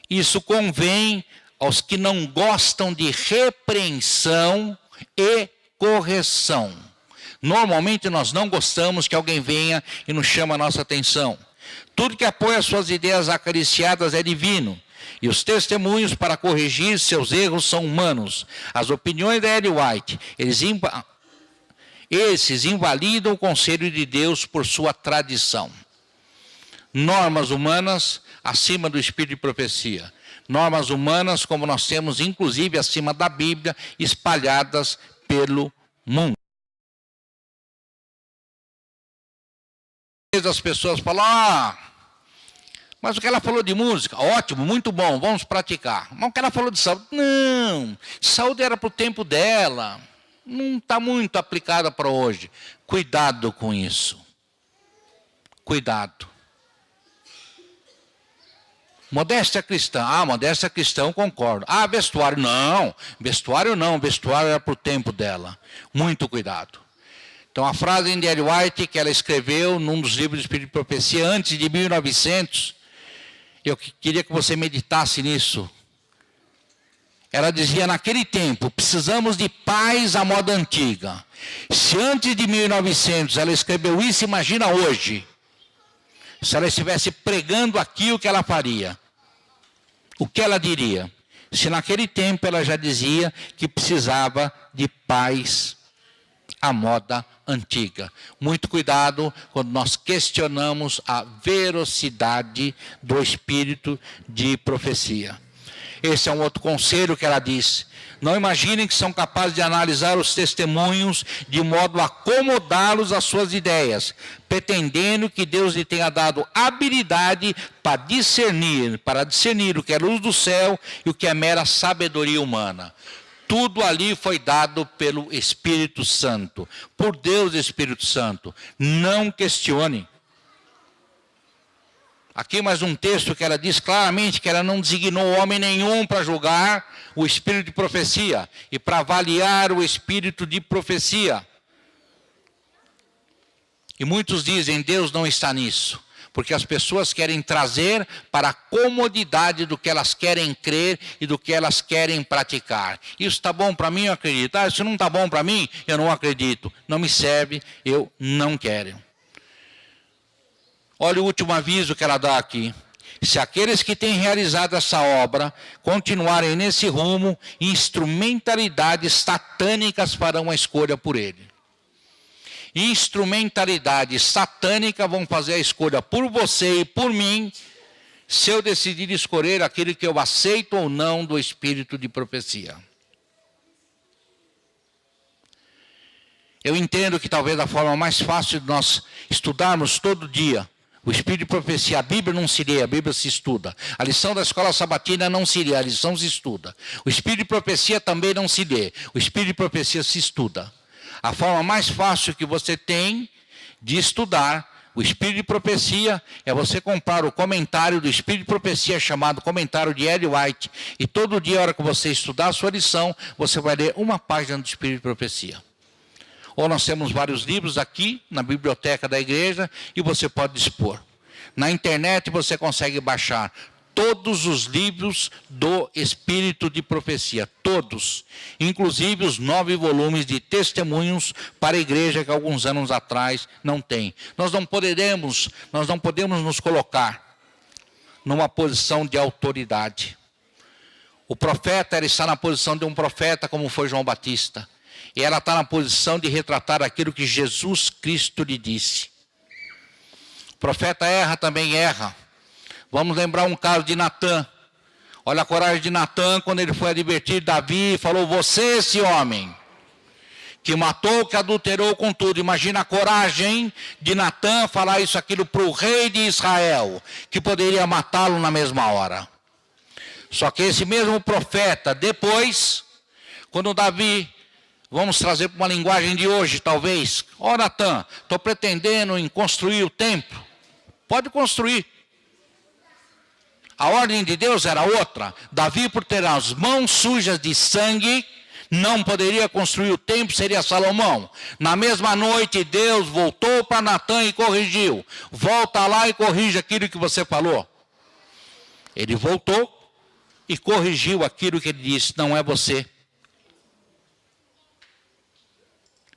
Isso convém aos que não gostam de repreensão e correção. Normalmente nós não gostamos que alguém venha e nos chame a nossa atenção. Tudo que apoia suas ideias acariciadas é divino. E os testemunhos para corrigir seus erros são humanos. As opiniões da Ellen White, esses invalidam o conselho de Deus por sua tradição. Normas humanas acima do espírito de profecia. Normas humanas como nós temos, inclusive, acima da Bíblia, espalhadas pelo mundo. As pessoas falam, mas o que ela falou de música, ótimo, muito bom, vamos praticar. Mas o que ela falou de saúde, não, saúde era para o tempo dela, não está muito aplicada para hoje. Cuidado com isso, cuidado. Modéstia cristã, modéstia cristã, concordo. Vestuário não, vestuário era para o tempo dela, muito cuidado. Então, a frase de Ellen White, que ela escreveu num dos livros de Espírito de Profecia, antes de 1900, eu queria que você meditasse nisso. Ela dizia, naquele tempo, precisamos de paz à moda antiga. Se antes de 1900 ela escreveu isso, imagina hoje. Se ela estivesse pregando aqui, o que ela faria? O que ela diria? Se naquele tempo ela já dizia que precisava de paz à moda antiga. Muito cuidado quando nós questionamos a veracidade do espírito de profecia. Esse é um outro conselho que ela diz. Não imaginem que são capazes de analisar os testemunhos de modo a acomodá-los às suas ideias, pretendendo que Deus lhe tenha dado habilidade para discernir o que é luz do céu e o que é mera sabedoria humana. Tudo ali foi dado pelo Espírito Santo, por Deus Espírito Santo. Não questione. Aqui mais um texto que ela diz claramente que ela não designou homem nenhum para julgar o espírito de profecia e para avaliar o espírito de profecia. E muitos dizem, Deus não está nisso. Porque as pessoas querem trazer para a comodidade do que elas querem crer e do que elas querem praticar. Isso está bom para mim, eu acredito. Isso não está bom para mim, eu não acredito. Não me serve, eu não quero. Olha o último aviso que ela dá aqui. Se aqueles que têm realizado essa obra continuarem nesse rumo, instrumentalidades satânicas farão a escolha por ele. Instrumentalidade satânica vão fazer a escolha por você e por mim, se eu decidir escolher aquele que eu aceito ou não do espírito de profecia. Eu entendo que talvez a forma mais fácil de nós estudarmos todo dia o espírito de profecia, a Bíblia não se lê, a Bíblia se estuda. A lição da escola sabatina não se lê, a lição se estuda. O espírito de profecia também não se lê, o espírito de profecia se estuda. A forma mais fácil que você tem de estudar o Espírito de Profecia é você comprar o comentário do Espírito de Profecia, chamado Comentário de Ellen White, e todo dia, a hora que você estudar a sua lição, você vai ler uma página do Espírito de Profecia. Ou nós temos vários livros aqui na biblioteca da igreja e você pode dispor. Na internet você consegue baixar todos os livros do Espírito de Profecia, todos, inclusive os 9 volumes de testemunhos para a igreja que alguns anos atrás não tem. Nós não podemos nos colocar numa posição de autoridade. O profeta, ele está na posição de um profeta, como foi João Batista. E ela está na posição de retratar aquilo que Jesus Cristo lhe disse. O profeta erra, também erra. Vamos lembrar um caso de Natã. Olha a coragem de Natã quando ele foi advertir Davi e falou: você, esse homem, que matou, que adulterou com tudo. Imagina a coragem de Natã falar isso, aquilo para o rei de Israel, que poderia matá-lo na mesma hora. Só que esse mesmo profeta, depois, quando Davi, vamos trazer para uma linguagem de hoje, talvez. Ó, Natã, estou pretendendo em construir o templo. Pode construir. A ordem de Deus era outra. Davi, por ter as mãos sujas de sangue, não poderia construir o templo, seria Salomão. Na mesma noite, Deus voltou para Natã e corrigiu. Volta lá e corrige aquilo que você falou. Ele voltou e corrigiu aquilo que ele disse: não é você.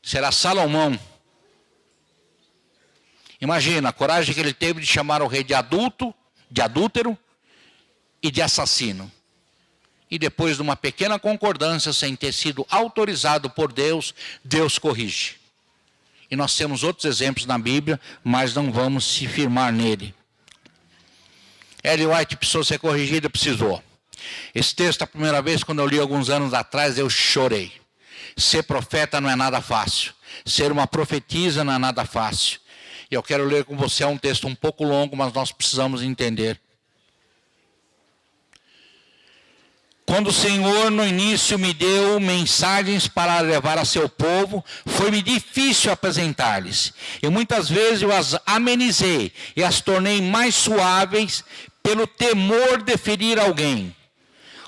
Será Salomão. Imagina a coragem que ele teve de chamar o rei de adúltero e de assassino. E depois de uma pequena concordância, sem ter sido autorizado por Deus, Deus corrige. E nós temos outros exemplos na Bíblia, mas não vamos se firmar nele. Ellen White precisou ser corrigida, precisou. Esse texto, a primeira vez, quando eu li alguns anos atrás, eu chorei. Ser profeta não é nada fácil. Ser uma profetisa não é nada fácil. E eu quero ler com você, é um texto um pouco longo, mas nós precisamos entender. Quando o Senhor no início me deu mensagens para levar a seu povo, foi-me difícil apresentar-lhes. E muitas vezes eu as amenizei e as tornei mais suaves pelo temor de ferir alguém.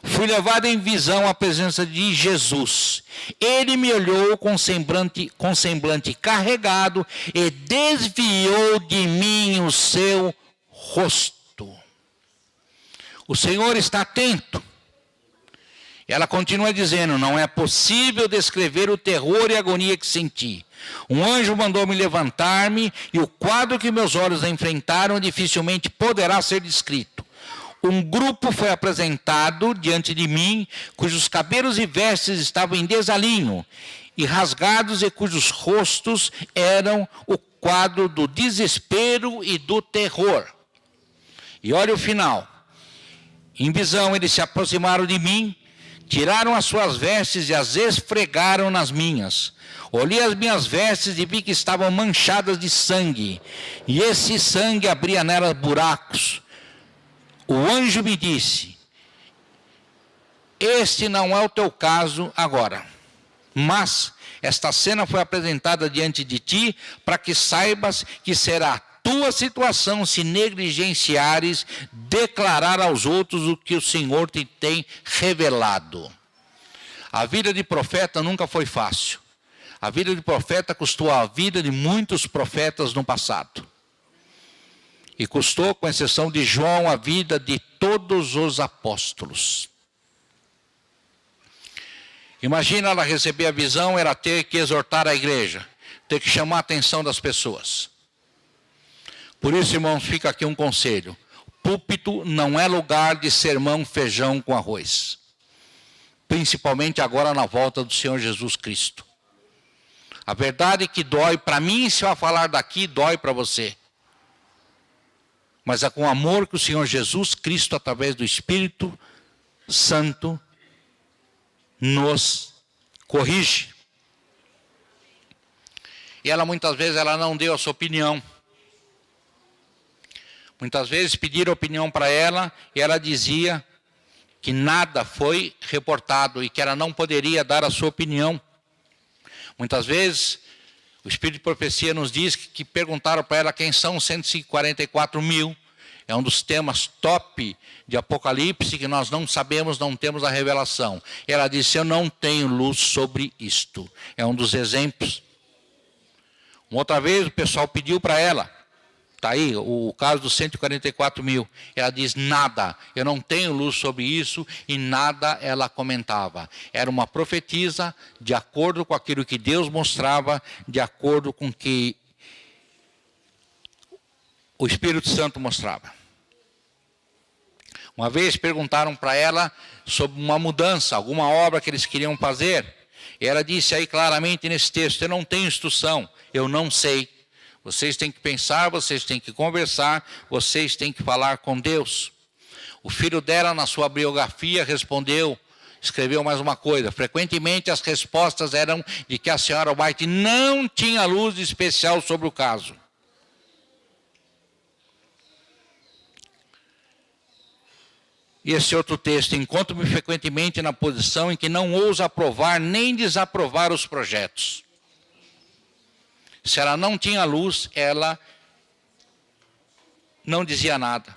Fui levado em visão à presença de Jesus. Ele me olhou com semblante carregado e desviou de mim o seu rosto. O Senhor está atento. Ela continua dizendo: não é possível descrever o terror e a agonia que senti. Um anjo mandou-me levantar-me e o quadro que meus olhos enfrentaram dificilmente poderá ser descrito. Um grupo foi apresentado diante de mim, cujos cabelos e vestes estavam em desalinho e rasgados, e cujos rostos eram o quadro do desespero e do terror. E olha o final. Em visão eles se aproximaram de mim, tiraram as suas vestes e as esfregaram nas minhas. Olhei as minhas vestes e vi que estavam manchadas de sangue, e esse sangue abria nelas buracos. O anjo me disse: este não é o teu caso agora, mas esta cena foi apresentada diante de ti para que saibas que será a tua situação se negligenciares declarar aos outros o que o Senhor te tem revelado. A vida de profeta nunca foi fácil. A vida de profeta custou a vida de muitos profetas no passado. E custou, com exceção de João, a vida de todos os apóstolos. Imagina ela receber a visão, era ter que exortar a igreja, ter que chamar a atenção das pessoas. Por isso, irmãos, fica aqui um conselho: púlpito não é lugar de sermão feijão com arroz. Principalmente agora na volta do Senhor Jesus Cristo. A verdade é que dói para mim, se eu falar daqui, dói para você. Mas é com amor que o Senhor Jesus Cristo, através do Espírito Santo, nos corrige. E ela muitas vezes não deu a sua opinião. Muitas vezes pediram opinião para ela e ela dizia que nada foi reportado e que ela não poderia dar a sua opinião. Muitas vezes o Espírito de Profecia nos diz que perguntaram para ela quem são os 144 mil. É um dos temas top de Apocalipse que nós não sabemos, não temos a revelação. Ela disse: eu não tenho luz sobre isto. É um dos exemplos. Uma outra vez o pessoal pediu para ela Está aí o caso dos 144 mil. Ela diz nada, eu não tenho luz sobre isso, e nada ela comentava. Era uma profetisa de acordo com aquilo que Deus mostrava, de acordo com o que o Espírito Santo mostrava. Uma vez perguntaram para ela sobre uma mudança, alguma obra que eles queriam fazer. E ela disse aí claramente nesse texto: eu não tenho instrução, eu não sei. Vocês têm que pensar, vocês têm que conversar, vocês têm que falar com Deus. O filho dela, na sua biografia, escreveu mais uma coisa: frequentemente as respostas eram de que a senhora White não tinha luz especial sobre o caso. E esse outro texto: encontro-me frequentemente na posição em que não ouso aprovar nem desaprovar os projetos. Se ela não tinha luz, ela não dizia nada.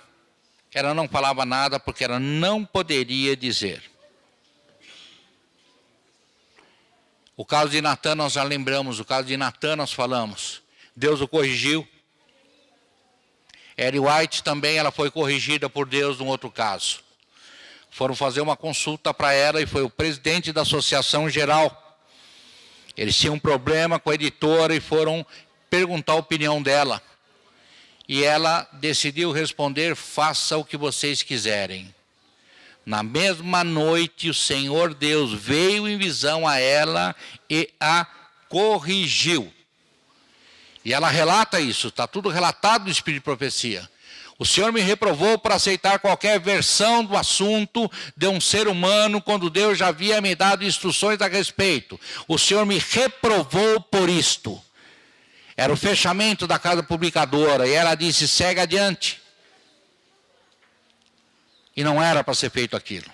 Ela não falava nada porque ela não poderia dizer. O caso de Natan nós já lembramos, o caso de Natan nós falamos. Deus o corrigiu. Ellen White também, ela foi corrigida por Deus num outro caso. Foram fazer uma consulta para ela e foi o presidente da Associação Geral. Eles tinham um problema com a editora e foram perguntar a opinião dela. E ela decidiu responder: faça o que vocês quiserem. Na mesma noite, o Senhor Deus veio em visão a ela e a corrigiu. E ela relata isso, está tudo relatado no Espírito de Profecia. O Senhor me reprovou por aceitar qualquer versão do assunto de um ser humano, quando Deus já havia me dado instruções a respeito. O Senhor me reprovou por isto. Era o fechamento da casa publicadora, e ela disse: segue adiante. E não era para ser feito aquilo.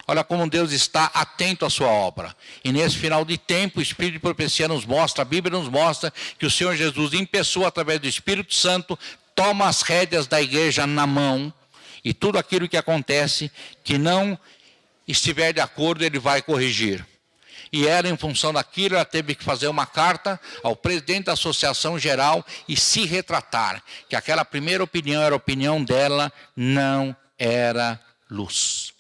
Olha como Deus está atento à sua obra. E nesse final de tempo, o Espírito de Profecia nos mostra, a Bíblia nos mostra, que o Senhor Jesus, em pessoa, através do Espírito Santo, toma as rédeas da igreja na mão, e tudo aquilo que acontece, que não estiver de acordo, ele vai corrigir. E ela, em função daquilo, ela teve que fazer uma carta ao presidente da Associação Geral e se retratar, que aquela primeira opinião era a opinião dela, não era luz.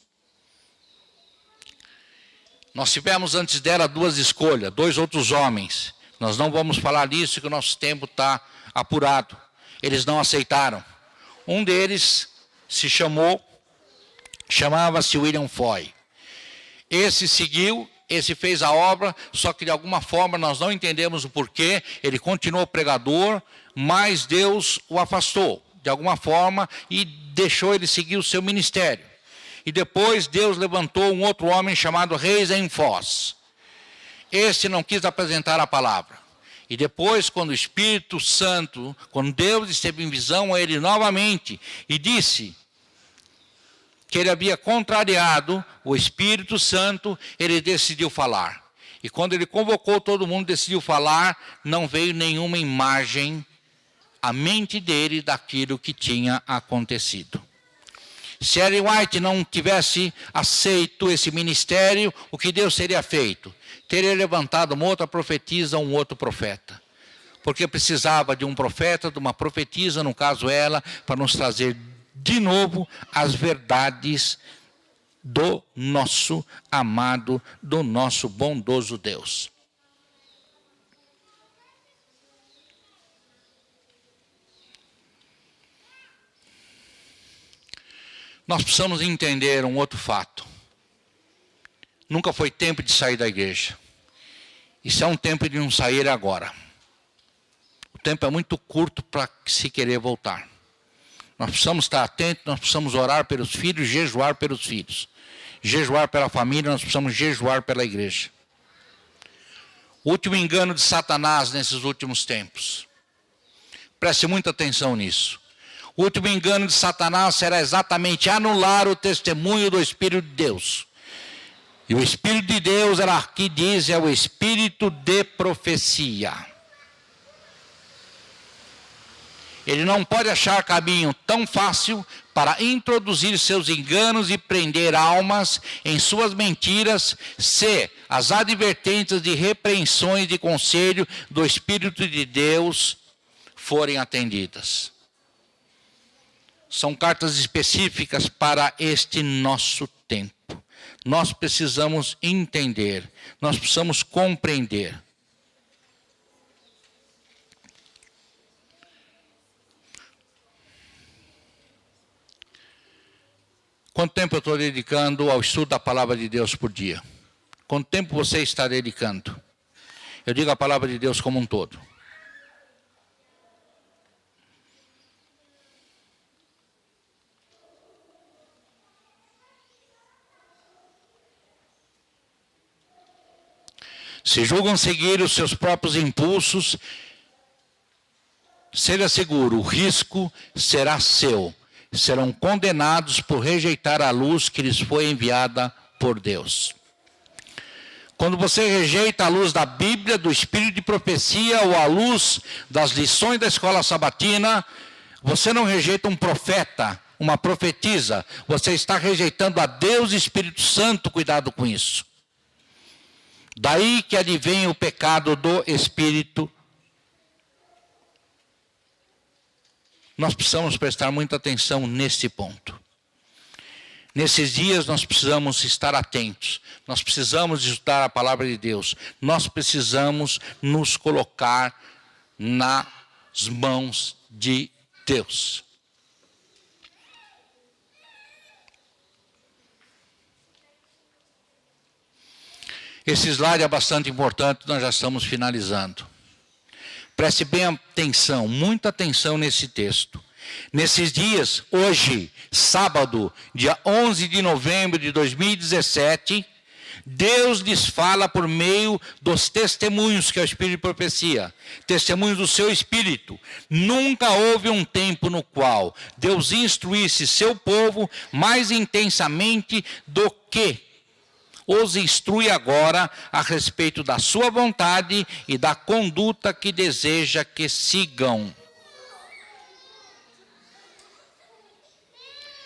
Nós tivemos antes dela duas escolhas, dois outros homens. Nós não vamos falar disso, que o nosso tempo está apurado. Eles não aceitaram. Um deles chamava-se William Foy. Esse seguiu, esse fez a obra, só que de alguma forma nós não entendemos o porquê. Ele continuou pregador, mas Deus o afastou de alguma forma e deixou ele seguir o seu ministério. E depois Deus levantou um outro homem chamado Reisen Foss. Esse não quis apresentar a palavra. E depois, quando o Espírito Santo, quando Deus esteve em visão a ele novamente e disse que ele havia contrariado o Espírito Santo, ele decidiu falar. E quando ele convocou todo mundo, decidiu falar, não veio nenhuma imagem à mente dele daquilo que tinha acontecido. Se Ellen White não tivesse aceito esse ministério, o que Deus teria feito? Teria levantado uma outra profetisa, um outro profeta. Porque precisava de um profeta, de uma profetisa, no caso ela, para nos trazer de novo as verdades do nosso amado, do nosso bondoso Deus. Nós precisamos entender um outro fato. Nunca foi tempo de sair da igreja. Isso é um tempo de não sair agora. O tempo é muito curto para se querer voltar. Nós precisamos estar atentos, nós precisamos orar pelos filhos, jejuar pelos filhos. Jejuar pela família, nós precisamos jejuar pela igreja. O último engano de Satanás nesses últimos tempos. Preste muita atenção nisso. O último engano de Satanás será exatamente anular o testemunho do Espírito de Deus. E o Espírito de Deus, ela aqui diz, é o Espírito de profecia. Ele não pode achar caminho tão fácil para introduzir seus enganos e prender almas em suas mentiras, se as advertências de repreensões de conselho do Espírito de Deus forem atendidas. São cartas específicas para este nosso tempo. Nós precisamos entender, nós precisamos compreender. Quanto tempo eu estou dedicando ao estudo da palavra de Deus por dia? Quanto tempo você está dedicando? Eu digo a palavra de Deus como um todo. Se julgam seguir os seus próprios impulsos, seja seguro, o risco será seu. Serão condenados por rejeitar a luz que lhes foi enviada por Deus. Quando você rejeita a luz da Bíblia, do Espírito de profecia ou a luz das lições da escola sabatina, você não rejeita um profeta, uma profetisa. Você está rejeitando a Deus e Espírito Santo, cuidado com isso. Daí que advém o pecado do Espírito. Nós precisamos prestar muita atenção nesse ponto. Nesses dias nós precisamos estar atentos. Nós precisamos estudar a palavra de Deus. Nós precisamos nos colocar nas mãos de Deus. Esse slide é bastante importante, nós já estamos finalizando. Preste bem atenção, muita atenção nesse texto. Nesses dias, hoje, sábado, dia 11 de novembro de 2017, Deus lhes fala por meio dos testemunhos, que é o Espírito de profecia, testemunhos do seu Espírito. Nunca houve um tempo no qual Deus instruísse seu povo mais intensamente do que os instrui agora a respeito da sua vontade e da conduta que deseja que sigam.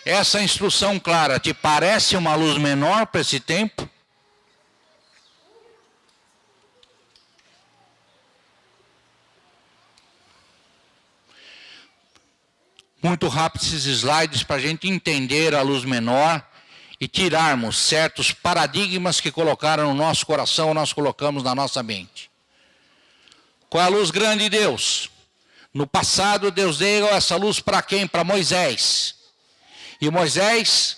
Essa instrução clara te parece uma luz menor para esse tempo? Muito rápido esses slides para a gente entender a luz menor e tirarmos certos paradigmas que colocaram no nosso coração, nós colocamos na nossa mente. Qual é a luz grande de Deus? No passado, Deus deu essa luz para quem? Para Moisés. E Moisés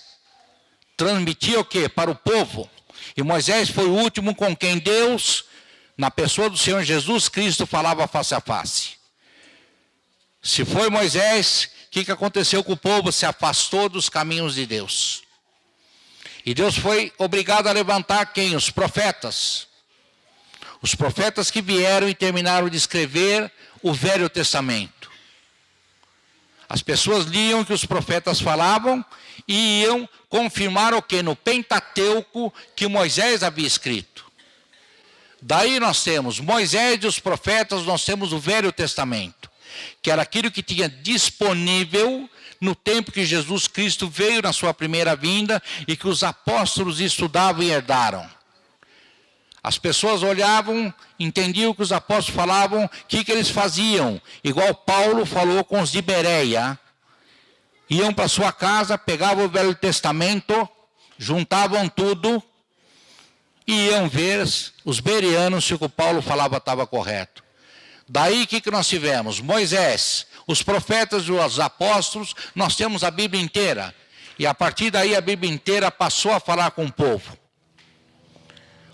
transmitia o quê? Para o povo. E Moisés foi o último com quem Deus, na pessoa do Senhor Jesus Cristo, falava face a face. Se foi Moisés, o que aconteceu com o povo? Se afastou dos caminhos de Deus. E Deus foi obrigado a levantar quem? Os profetas. Os profetas que vieram e terminaram de escrever o Velho Testamento. As pessoas liam o que os profetas falavam e iam confirmar o que? No Pentateuco que Moisés havia escrito. Daí nós temos Moisés e os profetas, nós temos o Velho Testamento, que era aquilo que tinha disponível no tempo que Jesus Cristo veio na sua primeira vinda e que os apóstolos estudavam e herdaram. As pessoas olhavam, entendiam o que os apóstolos falavam, o que eles faziam. Igual Paulo falou com os de Bereia. Iam para sua casa, pegavam o Velho Testamento, juntavam tudo e iam ver os bereanos se o que o Paulo falava estava correto. Daí o que nós tivemos? Moisés, os profetas e os apóstolos, nós temos a Bíblia inteira. E a partir daí a Bíblia inteira passou a falar com o povo.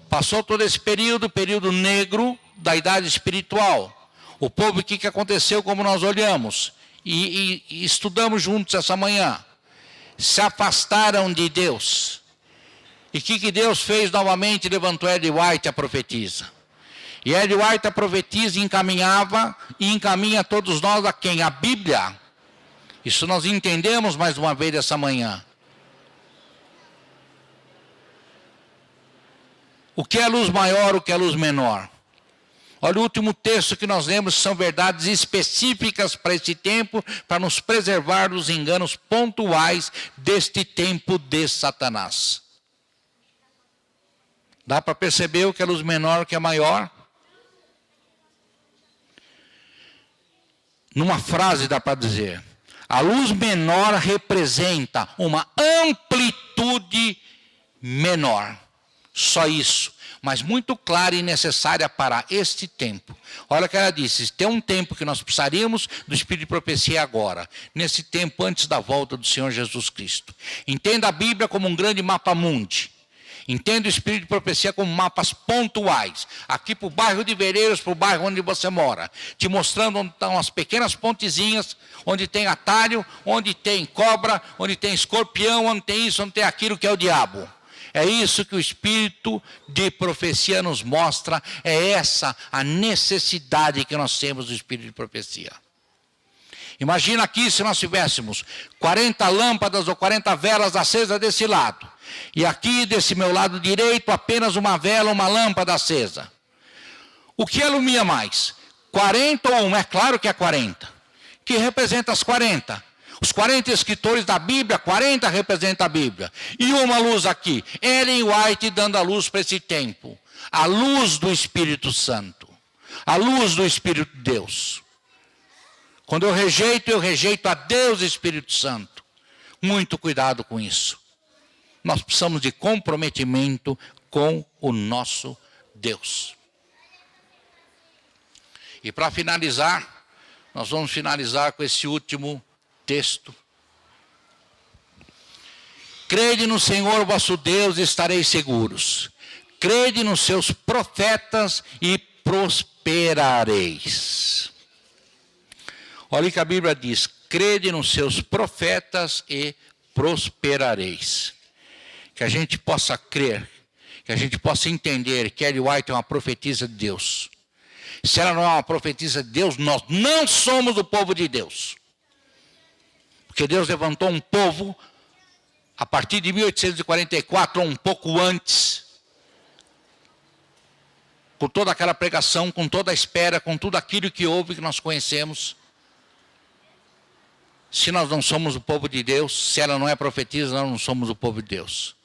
Passou todo esse período negro da idade espiritual. O povo, o que aconteceu como nós olhamos? E estudamos juntos essa manhã. Se afastaram de Deus. E o que Deus fez novamente? Levantou Ellen White, a profetisa. E Ellen White, a profetisa, encaminhava e encaminha todos nós a quem? A Bíblia. Isso nós entendemos mais uma vez essa manhã. O que é luz maior, o que é luz menor? Olha o último texto que nós lemos, são verdades específicas para esse tempo, para nos preservar dos enganos pontuais deste tempo de Satanás. Dá para perceber o que é luz menor, o que é maior? numa frase dá para dizer: a luz menor representa uma amplitude menor. Só isso, mas muito clara e necessária para este tempo. Olha o que ela disse: tem um tempo que nós precisaríamos do Espírito de profecia agora, nesse tempo antes da volta do Senhor Jesus Cristo. Entenda a Bíblia como um grande mapa mundi. Entenda o Espírito de profecia como mapas pontuais. Aqui para o bairro de Vereiros, para o bairro onde você mora. Te mostrando onde estão as pequenas pontezinhas, onde tem atalho, onde tem cobra, onde tem escorpião, onde tem isso, onde tem aquilo que é o diabo. É isso que o Espírito de profecia nos mostra. É essa a necessidade que nós temos do Espírito de profecia. Imagina aqui se nós tivéssemos 40 lâmpadas ou 40 velas acesas desse lado. E aqui desse meu lado direito apenas uma vela, uma lâmpada acesa. O que ilumina mais? 40 ou 1? É claro que é 40. Que representa as 40. Os 40 escritores da Bíblia, 40 representa a Bíblia. E uma luz aqui. Ellen White dando a luz para esse tempo. A luz do Espírito Santo. A luz do Espírito de Deus. Quando eu rejeito a Deus e Espírito Santo. Muito cuidado com isso. Nós precisamos de comprometimento com o nosso Deus. E para finalizar, nós vamos finalizar com esse último texto. Crede no Senhor vosso Deus e estareis seguros. Crede nos seus profetas e prosperareis. Olha o que a Bíblia diz: crede nos seus profetas e prosperareis. Que a gente possa crer, que a gente possa entender que Ellen White é uma profetisa de Deus. Se ela não é uma profetisa de Deus, nós não somos o povo de Deus. Porque Deus levantou um povo a partir de 1844, ou um pouco antes, com toda aquela pregação, com toda a espera, com tudo aquilo que houve, que nós conhecemos. Se nós não somos o povo de Deus, se ela não é profetisa, nós não somos o povo de Deus.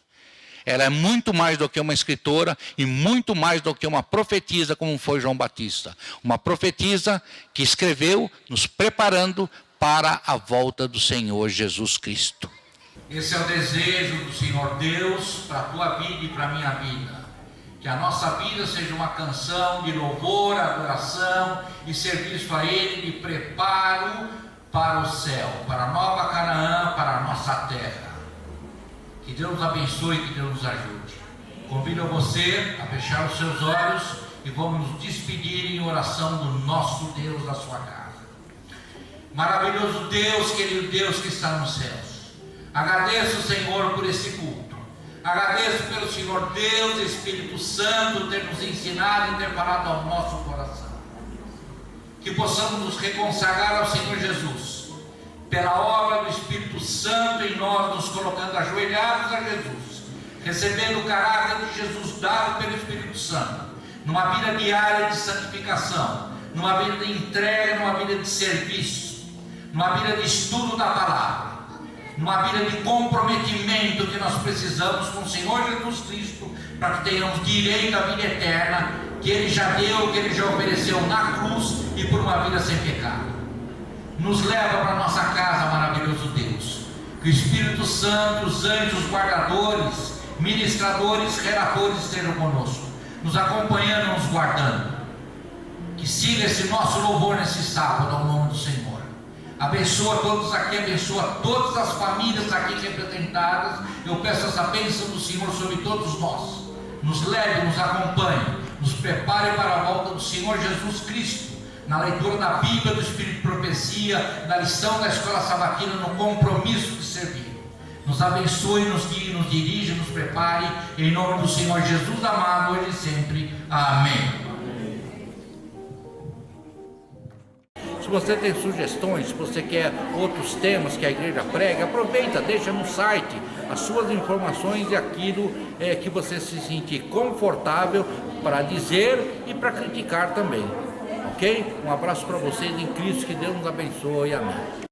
Ela é muito mais do que uma escritora e muito mais do que uma profetisa, como foi João Batista. Uma profetisa que escreveu, nos preparando para a volta do Senhor Jesus Cristo. Esse é o desejo do Senhor Deus para a tua vida e para a minha vida. Que a nossa vida seja uma canção de louvor, adoração e serviço a Ele de preparo para o céu, para a nova Canaã, para a nossa terra. Que Deus nos abençoe e que Deus nos ajude. Convido você a fechar os seus olhos e vamos nos despedir em oração do nosso Deus da sua casa. Maravilhoso Deus, querido Deus que está nos céus. Agradeço, Senhor, por esse culto. Agradeço pelo Senhor Deus, Espírito Santo, ter nos ensinado e ter falado ao nosso coração. Que possamos nos reconsagrar ao Senhor Jesus, pela obra do Espírito Santo em nós, nos colocando ajoelhados a Jesus, recebendo o caráter de Jesus dado pelo Espírito Santo, numa vida diária de santificação, numa vida de entrega, numa vida de serviço, numa vida de estudo da palavra, numa vida de comprometimento que nós precisamos com o Senhor Jesus Cristo, para que tenhamos direito à vida eterna, que Ele já deu, que Ele já ofereceu na cruz e por uma vida sem pecado. Nos leva para a nossa casa, maravilhoso Deus. Que o Espírito Santo, os anjos guardadores, ministradores, relatores estejam conosco, nos acompanhando, nos guardando. Que siga esse nosso louvor nesse sábado, ao nome do Senhor. Abençoa todos aqui, abençoa todas as famílias aqui representadas. Eu peço essa bênção do Senhor sobre todos nós. Nos leve, nos acompanhe, nos prepare para a volta do Senhor Jesus Cristo, na leitura da Bíblia, do Espírito de profecia, na lição da escola sabatina, no compromisso de servir. Nos abençoe, nos guie, nos dirige, nos prepare, em nome do Senhor Jesus amado, hoje e sempre. Amém. Se você tem sugestões, se você quer outros temas que a igreja prega, aproveita, deixa no site as suas informações e aquilo que você se sentir confortável para dizer e para criticar também. Ok? Um abraço para vocês em Cristo, que Deus nos abençoe. Amém.